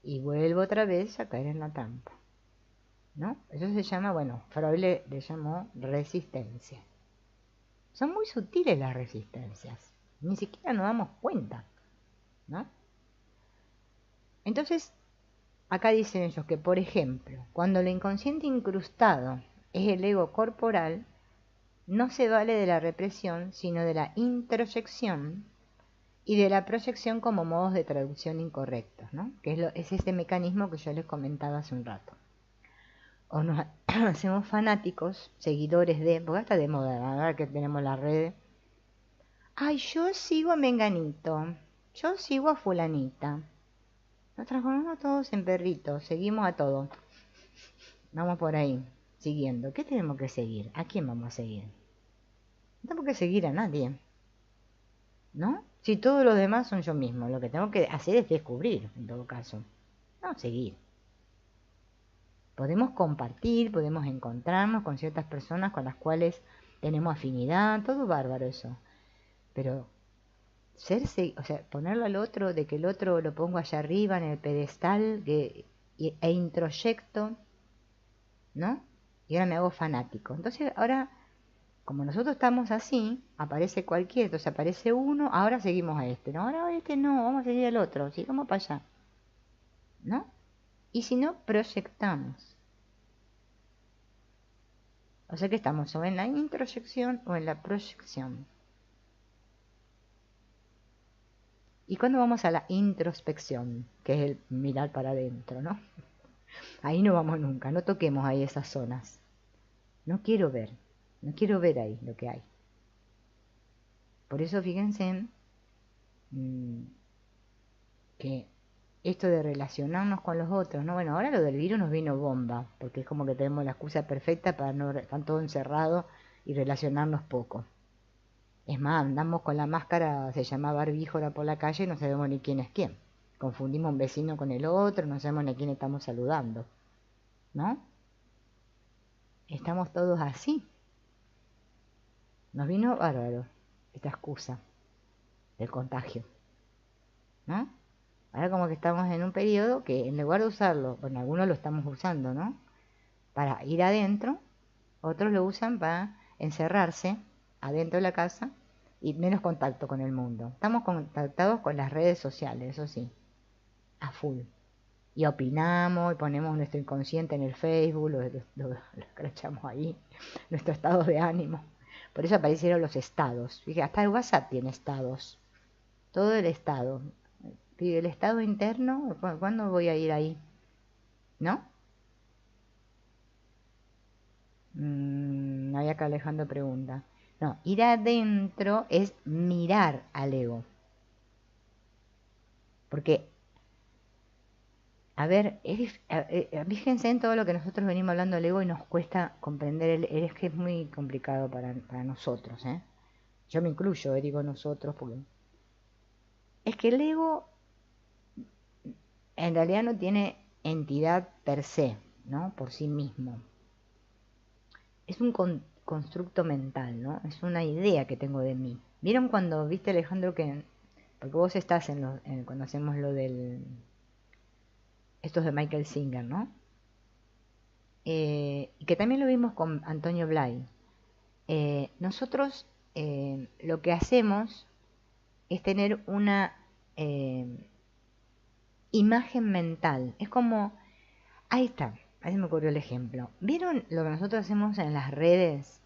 Y vuelvo otra vez a caer en la trampa. ¿No? Eso se llama, bueno, Freud le llamó resistencia. Son muy sutiles las resistencias. Ni siquiera nos damos cuenta. ¿No? Entonces, acá dicen ellos que, por ejemplo, cuando el inconsciente incrustado es el ego corporal, no se vale de la represión, sino de la introyección y de la proyección como modos de traducción incorrectos, ¿no? Que es este mecanismo que yo les comentaba hace un rato. O nos hacemos fanáticos, seguidores de, porque está de moda, ahora que tenemos la red. Ay, yo sigo a Menganito, yo sigo a fulanita. Nos transformamos todos en perritos, seguimos a todos. Vamos por ahí, siguiendo. ¿Qué tenemos que seguir? ¿A quién vamos a seguir? No tenemos que seguir a nadie. ¿no? Si todos los demás son yo mismo, lo que tengo que hacer es descubrir, en todo caso, no seguir. Podemos compartir, podemos encontrarnos con ciertas personas con las cuales tenemos afinidad, todo bárbaro eso. Pero o sea, ponerlo al otro, de que el otro lo pongo allá arriba en el pedestal e introyecto, ¿no? Y ahora me hago fanático. Entonces ahora, como nosotros estamos así, aparece cualquiera, entonces aparece uno, ahora seguimos a este, no, ahora a este no, vamos a seguir al otro, sigamos para allá, ¿no? Y si no, proyectamos. O sea que estamos o en la introyección o en la proyección. ¿Y cuándo vamos a la introspección? Que es el mirar para adentro, ¿no? Ahí no vamos nunca, no toquemos ahí esas zonas. No quiero ver, no quiero ver ahí lo que hay. Por eso fíjense que esto de relacionarnos con los otros, ¿no? Bueno, ahora lo del virus nos vino bomba, porque es como que tenemos la excusa perfecta para no estar todos encerrados y relacionarnos poco. Es más, andamos con la máscara, se llama barbijo ahora por la calle y no sabemos ni quién es quién. Confundimos un vecino con el otro, no sabemos ni a quién estamos saludando, ¿no? Estamos todos así. Nos vino bárbaro esta excusa del contagio, ¿no? Ahora como que estamos en un periodo que en lugar de usarlo, bueno, algunos lo estamos usando, ¿no? Para ir adentro, otros lo usan para encerrarse adentro de la casa y menos contacto con el mundo. Estamos contactados con las redes sociales, eso sí, a full. Y opinamos y ponemos nuestro inconsciente en el Facebook, lo escrachamos ahí, nuestro estado de ánimo. Por eso aparecieron los estados. Fíjate, hasta el WhatsApp tiene estados. Todo el estado. El estado interno, ¿cuándo voy a ir ahí? ¿No? Ahí acá Alejandro pregunta. No, ir adentro es mirar al ego. Porque, a ver, fíjense en todo lo que nosotros venimos hablando del ego y nos cuesta comprender es que es muy complicado para nosotros, ¿eh? Yo me incluyo, digo nosotros, porque es que el ego en realidad no tiene entidad per se, ¿no? Por sí mismo. Es un constructo mental, ¿no? Es una idea que tengo de mí. ¿Vieron cuando viste, Alejandro, que porque vos estás cuando hacemos lo del estos de Michael Singer, ¿no? Y que también lo vimos con Antonio Blay. Nosotros lo que hacemos es tener una imagen mental. Es como, ahí está, ahí me ocurrió el ejemplo. ¿Vieron lo que nosotros hacemos en las redes?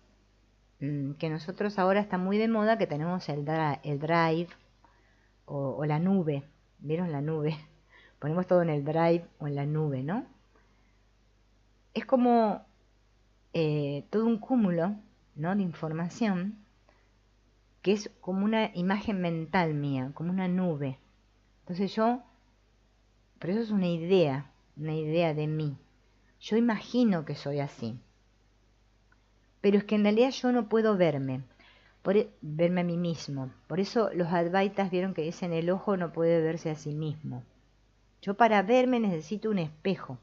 Que nosotros ahora está muy de moda que tenemos el drive o la nube. ¿Vieron la nube? Ponemos todo en el drive o en la nube, ¿no? Es como todo un cúmulo, ¿no? De información que es como una imagen mental mía, como una nube. Entonces pero eso es una idea de mí. Yo imagino que soy así. Pero es que en realidad yo no puedo verme, verme a mí mismo. Por eso los advaitas vieron que dicen el ojo no puede verse a sí mismo. Yo para verme necesito un espejo.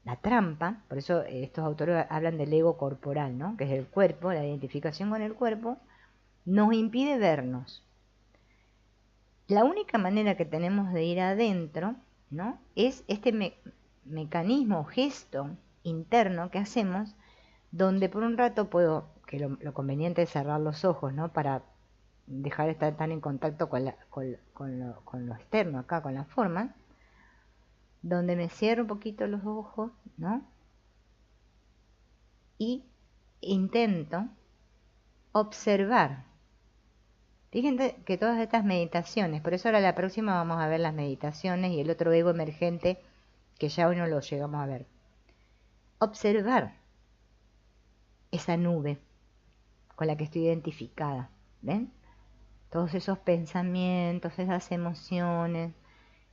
La trampa, por eso estos autores hablan del ego corporal, ¿no? Que es el cuerpo, la identificación con el cuerpo, nos impide vernos. La única manera que tenemos de ir adentro, ¿no? Es este mecanismo, gesto interno que hacemos, donde por un rato que lo conveniente es cerrar los ojos, ¿no? Para dejar de estar tan en contacto con lo externo acá, con la forma, donde me cierro un poquito los ojos, ¿no? Y intento observar. Fíjense que todas estas meditaciones, por eso ahora la próxima vamos a ver las meditaciones y el otro ego emergente que ya hoy no lo llegamos a ver. Observar esa nube con la que estoy identificada, ¿ven? Todos esos pensamientos, esas emociones,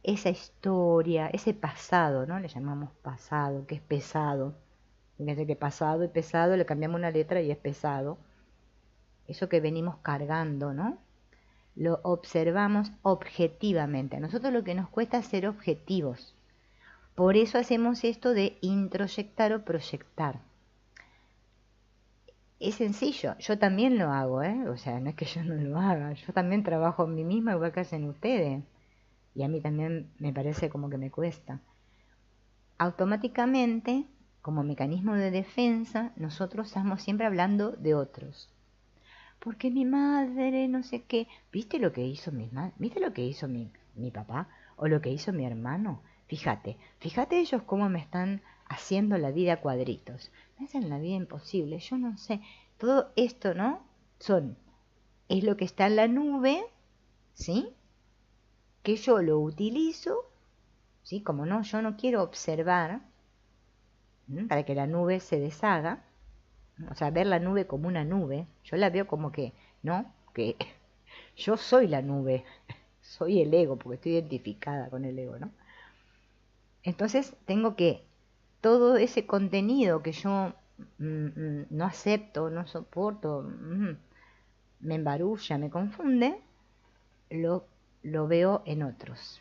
esa historia, ese pasado, ¿no? Le llamamos pasado, que es pesado. Fíjense que pasado y pesado le cambiamos una letra y es pesado. Eso que venimos cargando, ¿no? lo observamos objetivamente. A nosotros lo que nos cuesta es ser objetivos. Por eso hacemos esto de introyectar o proyectar. Es sencillo, yo también lo hago, ¿eh? O sea, no es que yo no lo haga, yo también trabajo en mí misma igual que hacen ustedes. Y a mí también me parece como que me cuesta. Automáticamente, como mecanismo de defensa, nosotros estamos siempre hablando de otros. Porque mi madre, no sé qué. ¿Viste lo que hizo mi madre? ¿Viste lo que hizo mi papá? ¿O lo que hizo mi hermano? Fíjate ellos cómo me están haciendo la vida a cuadritos. Me hacen la vida imposible, yo no sé. Todo esto, ¿no? Es lo que está en la nube, ¿sí? Que yo lo utilizo, ¿sí? Como no, yo no quiero observar, para que la nube se deshaga. O sea, ver la nube como una nube, yo la veo como que, ¿no? Que yo soy la nube, soy el ego, porque estoy identificada con el ego, ¿no? Entonces tengo que todo ese contenido que yo no acepto, no soporto, me embarulla, me confunde, lo veo en otros,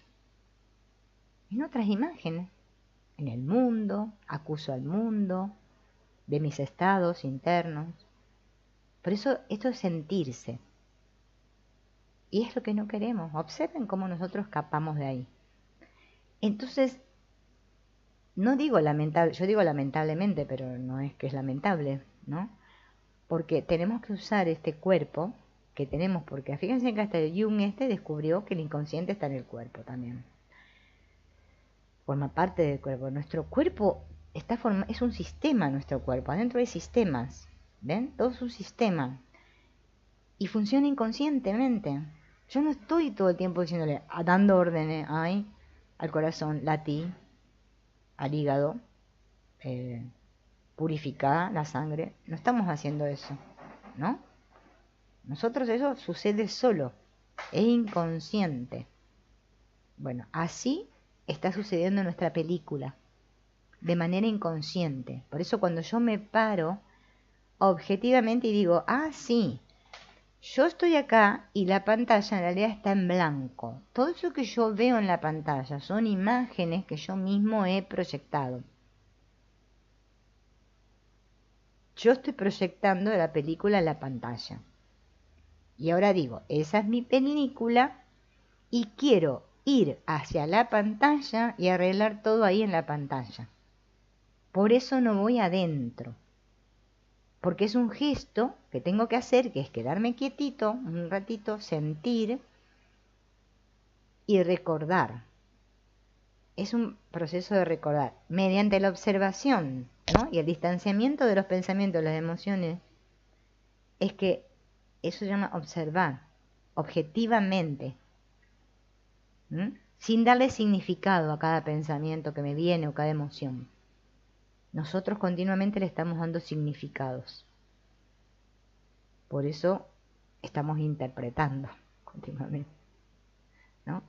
en otras imágenes, en el mundo, acuso al mundo, de mis estados internos. Por eso esto es sentirse. Y es lo que no queremos. Observen cómo nosotros escapamos de ahí. Entonces, no digo lamentable, yo digo lamentablemente, pero no es que es lamentable, ¿no? Porque tenemos que usar este cuerpo que tenemos, porque fíjense que hasta Jung descubrió que el inconsciente está en el cuerpo también. Forma parte del cuerpo. Nuestro cuerpo es un sistema, nuestro cuerpo. Adentro hay sistemas. ¿Ven? Todo es un sistema. Y funciona inconscientemente. Yo no estoy todo el tiempo diciéndole, dando órdenes al corazón, latí, al hígado, purificar la sangre. No estamos haciendo eso, ¿no? Nosotros eso sucede solo, es inconsciente. Bueno, así está sucediendo en nuestra película, de manera inconsciente. Por eso cuando yo me paro objetivamente y digo, sí, yo estoy acá y la pantalla en realidad está en blanco. Todo eso que yo veo en la pantalla son imágenes que yo mismo he proyectado. Yo estoy proyectando la película en la pantalla. Y ahora digo, esa es mi película y quiero ir hacia la pantalla y arreglar todo ahí en la pantalla. Por eso no voy adentro. Porque es un gesto que tengo que hacer, que es quedarme quietito un ratito, sentir y recordar. Es un proceso de recordar mediante la observación, ¿no? Y el distanciamiento de los pensamientos, las emociones, es que eso se llama observar objetivamente, sin darle significado a cada pensamiento que me viene o cada emoción. Nosotros continuamente le estamos dando significados. Por eso estamos interpretando continuamente, ¿no?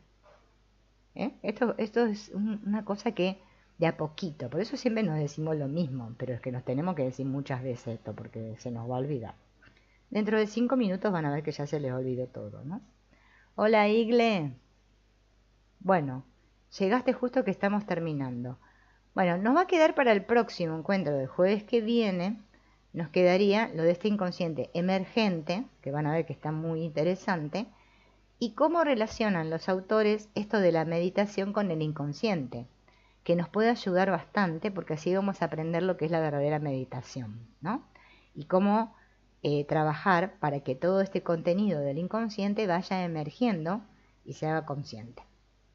Esto es una cosa que de a poquito, por eso siempre nos decimos lo mismo, pero es que nos tenemos que decir muchas veces esto porque se nos va a olvidar. Dentro de 5 minutos van a ver que ya se les olvidó todo, ¿no? Hola, Igle. Bueno, llegaste justo que estamos terminando. Bueno, nos va a quedar para el próximo encuentro del jueves que viene, nos quedaría lo de este inconsciente emergente, que van a ver que está muy interesante, y cómo relacionan los autores esto de la meditación con el inconsciente, que nos puede ayudar bastante porque así vamos a aprender lo que es la verdadera meditación, ¿no? Y cómo trabajar para que todo este contenido del inconsciente vaya emergiendo y se haga consciente.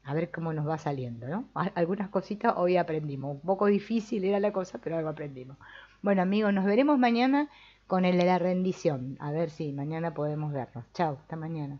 A ver cómo nos va saliendo, ¿no? Algunas cositas hoy aprendimos. Un poco difícil era la cosa, pero algo aprendimos. Bueno, amigos, nos veremos mañana con el de la rendición. A ver si mañana podemos vernos. Chao, hasta mañana.